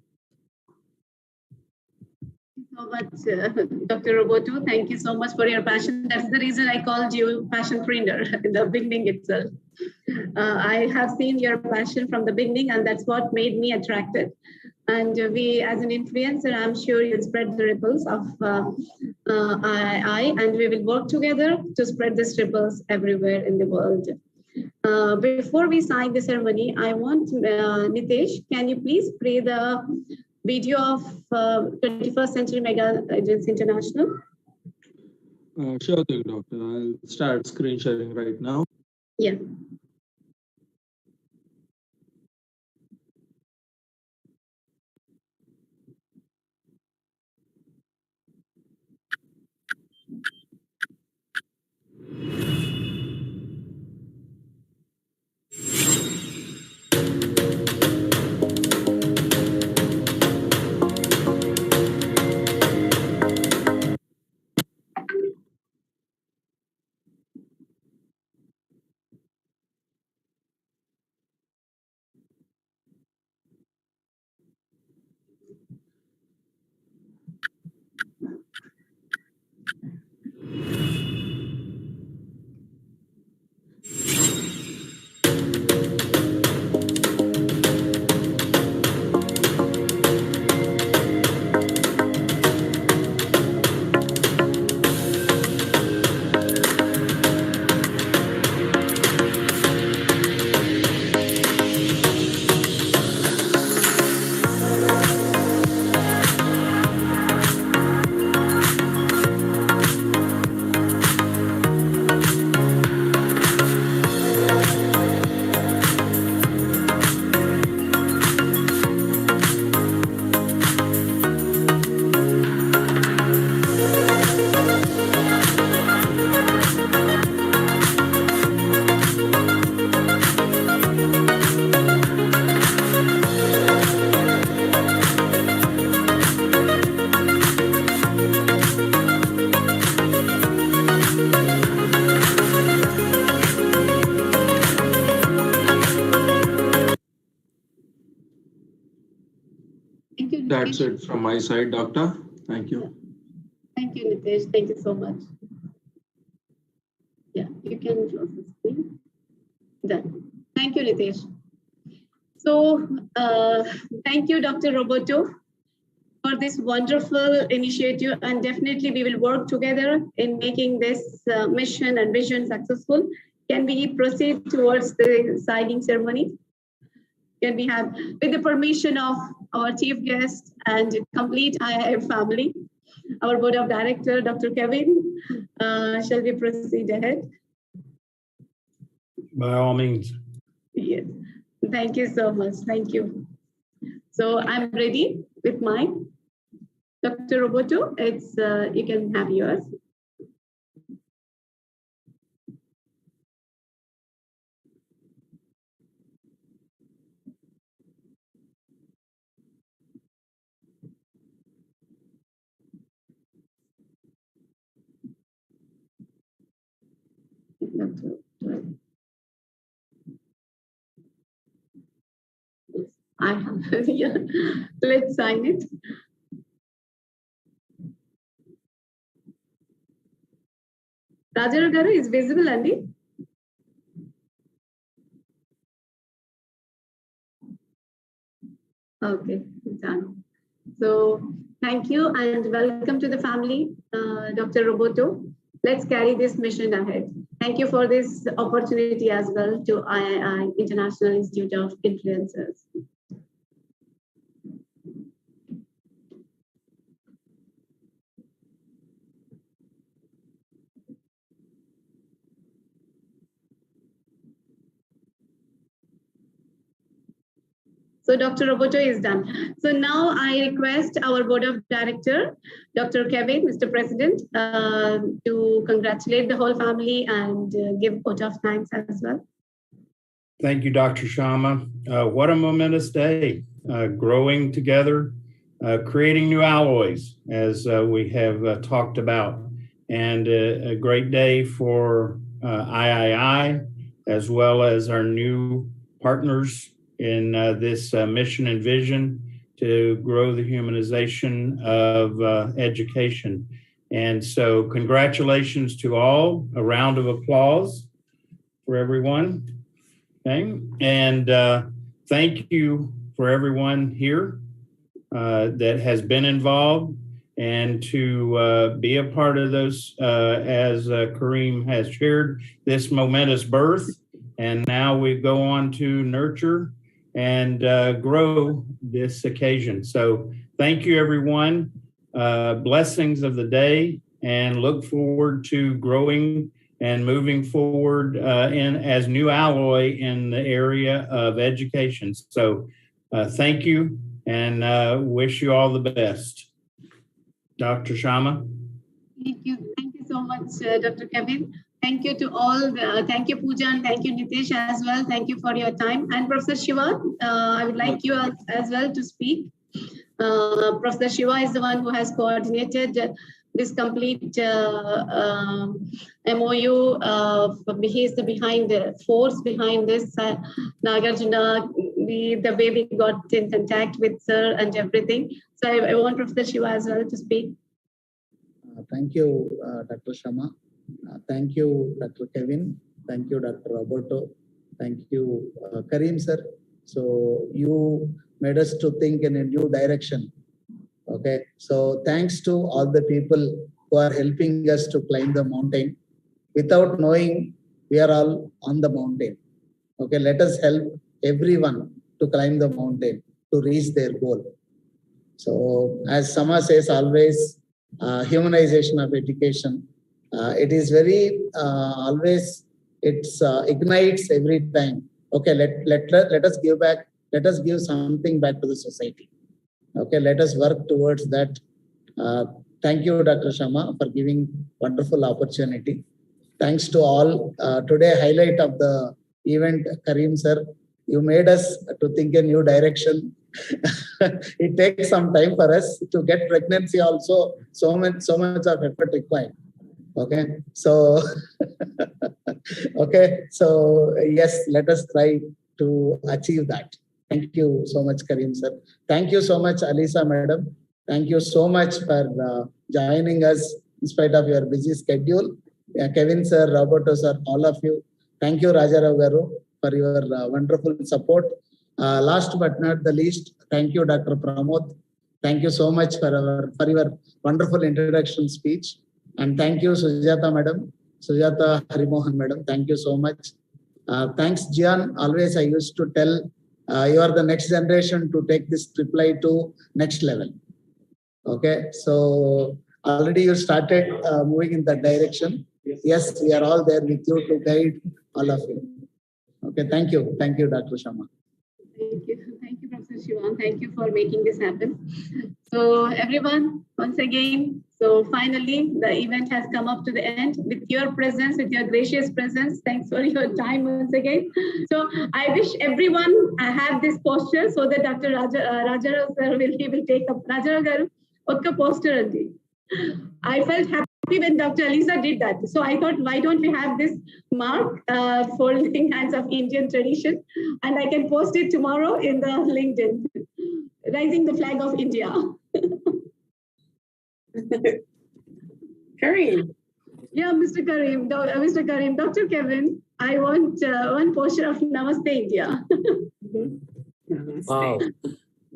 So much, Dr. Roberto. Thank you so much for your passion. That's the reason I called you passionpreneur in the beginning itself. I have seen your passion from the beginning, and that's what made me attracted. And we, as an influencer, I'm sure you'll spread the ripples of II, and we will work together to spread these ripples everywhere in the world. Before we sign the ceremony, I want Nitesh, can you please play the video of 21st Century Mega Agency International? Sure thing, Doctor. I'll start screen sharing right now. Yeah. That's it from my side, Doctor. Thank you. Thank you, Nitesh. Thank you so much. Yeah, you can close the screen. Done. Thank you, Nitesh. So, thank you, Dr. Roberto, for this wonderful initiative, and definitely we will work together in making this mission and vision successful. Can we proceed towards the signing ceremony? Can we have, with the permission of our chief guest and complete II family, our board of director, Dr. Kevin, shall we proceed ahead? By all means. Yes. Thank you so much. Thank you. So I'm ready with mine. Dr. Roberto, it's you can have yours. I have, yeah. Let's sign it. Rajaru garu is visible, Andy. Okay, done. So thank you and welcome to the family, Dr. Roberto. Let's carry this mission ahead. Thank you for this opportunity as well to III, International Institute of Influencers. So Dr. Roberto is done. So now I request our board of director, Dr. Kevin, Mr. President, to congratulate the whole family and give vote of thanks as well. Thank you, Dr. Shama. What a momentous day, growing together, creating new alloys, as we have talked about, and a great day for III, as well as our new partners in this mission and vision to grow the humanization of education. And so congratulations to all, a round of applause for everyone. Okay. And thank you for everyone here that has been involved and to be a part of those, as Kareem has shared, this momentous birth. And now we go on to nurture and grow this occasion. So thank you, everyone. Blessings of the day, and look forward to growing and moving forward in as new alloy in the area of education. So thank you, and wish you all the best. Dr. Shama. Thank you so much, Dr. Kevin. Thank you to all. Thank you, Pooja, and thank you, Nitish, as well. Thank you for your time. And Professor Shiva, I would like you as well to speak. Professor Shiva is the one who has coordinated this complete MOU. He is the force behind this. Nagarjuna, the way we got in contact with sir and everything. So I want Professor Shiva as well to speak. Thank you, Dr. Shama. Thank you, Dr. Kevin. Thank you, Dr. Roberto. Thank you, Kareem sir. So you made us to think in a new direction. Okay. So thanks to all the people who are helping us to climb the mountain. Without knowing, we are all on the mountain. Okay. Let us help everyone to climb the mountain to reach their goal. So as Sama says always, humanization of education. It is very always, it's ignites every time. Okay, let us give back, let us give something back to the society. Okay, let us work towards that. Thank you, Dr. Shama, for giving wonderful opportunity. Thanks to all. Today, highlight of the event, Kareem sir, you made us to think a new direction. It takes some time for us to get pregnancy also. So much of effort required. Okay, so okay, so yes, let us try to achieve that. Thank you so much, Kareem sir. Thank you so much, Alisa madam. Thank you so much for joining us in spite of your busy schedule. Kevin sir, Roberto sir, all of you. Thank you, Rajarao Garu, for your wonderful support. Last but not the least, thank you, Dr. Pramod. Thank you so much for your wonderful introduction speech. And thank you, Sujata madam, Sujata Harimohan madam. Thank you so much. Thanks, Gian. Always I used to tell you are the next generation to take this DrUly to next level. Okay, so already you started moving in that direction. Yes, we are all there with you to guide all of you. Okay, thank you, Dr. Shama. Thank you, Professor Shivan. Thank you for making this happen. So everyone, once again, so finally the event has come up to the end with your presence, with your gracious presence. Thanks for your time once again. So I wish everyone have this posture so that Dr. Rajarao sir will take up. Rajarao garu, okka poster andi. I felt happy when Dr. Alisa did that. So I thought, why don't we have this mark, folding hands of Indian tradition, and I can post it tomorrow in the LinkedIn, raising the flag of India. Kareem. Yeah, Mr. Kareem, Dr. Kevin, I want one posture of Namaste India. Namaste. Wow.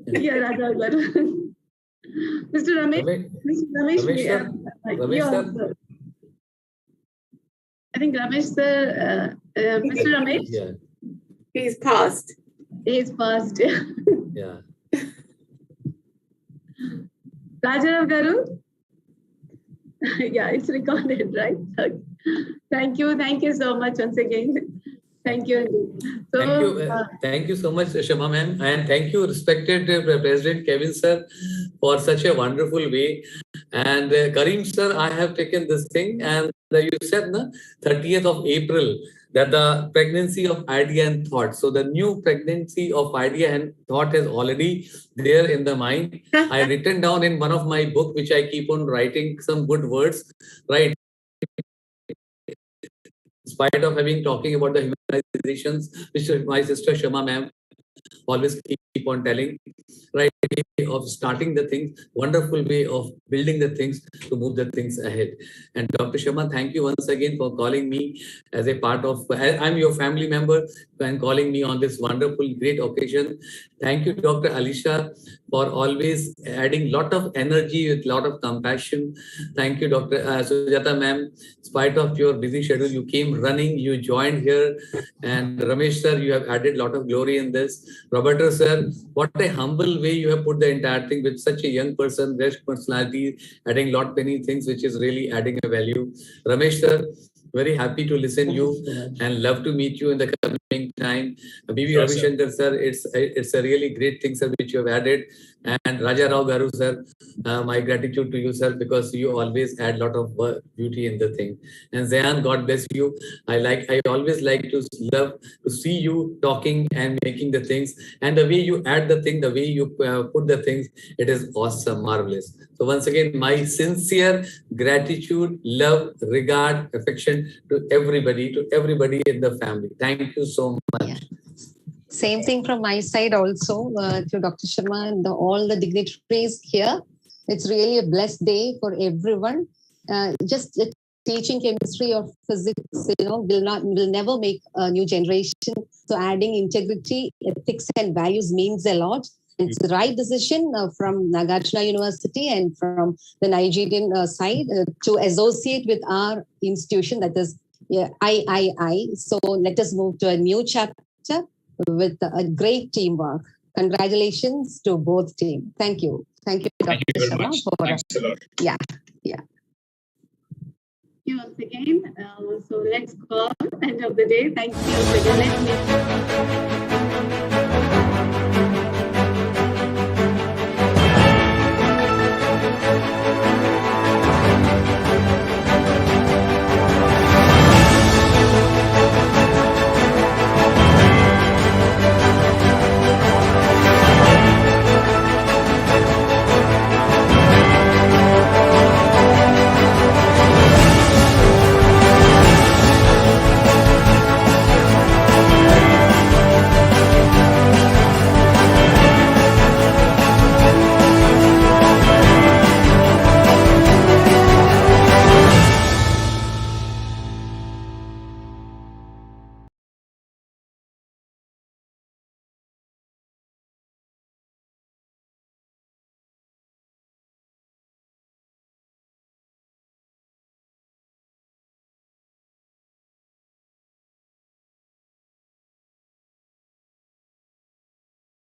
Yeah, Raja. Mr. Ramesh, Ramesh sir. I think Ramesh sir, Mr. Ramesh. Yeah. He's paused. He's paused. Yeah. Rajarao Garu. Yeah, it's recorded, right? Okay. Thank you so much once again. Thank you. So, Thank you so much, Shama ma'am, and thank you, respected President Kevin sir, for such a wonderful way. And Kareem sir, I have taken this thing, and you said, 30th of April, that the pregnancy of idea and thought. So the new pregnancy of idea and thought is already there in the mind. I written down in one of my book, which I keep on writing some good words, right? In spite of talking about the humanizations, which my sister Shama ma'am always keep on telling. Right way of starting the things, wonderful way of building the things to move the things ahead. And Dr. Sharma, thank you once again for calling me as a part of, I'm your family member and calling me on this wonderful, great occasion. Thank you, Dr. Alisha, for always adding lot of energy with lot of compassion. Thank you, Dr. Sujata ma'am. In spite of your busy schedule, you came running, you joined here. And Ramesh sir, you have added lot of glory in this. Roberto sir, what a humble way you have put the entire thing with such a young person, fresh personality, adding lot many things which is really adding a value. Ramesh sir, very happy to listen you and love to meet you in the coming time. B.V. Sure, Ravi Shankar sir, it's a really great thing sir which you have added. And Raja Rao Garu sir, my gratitude to you sir, because you always add lot of beauty in the thing. And Zayan, God bless you. I always like to love to see you talking and making the things, and the way you add the thing, the way you put the things, it is awesome, marvelous. So once again, my sincere gratitude, love, regard, affection to everybody in the family. Thank you so much. Yeah. Same thing from my side also to Dr. Sharma and all the dignitaries here. It's really a blessed day for everyone. Just teaching chemistry or physics, will never make a new generation. So adding integrity, ethics and values means a lot. It's the right decision from Nagarjuna University and from the Nigerian side to associate with our institution, that is III. So let us move to a new chapter with a great teamwork. Congratulations to both teams. Thank you. Thank you, Dr. Sharma. Thanks a lot. Yeah. Thank you once again. So let's call end of the day. Thank you once again.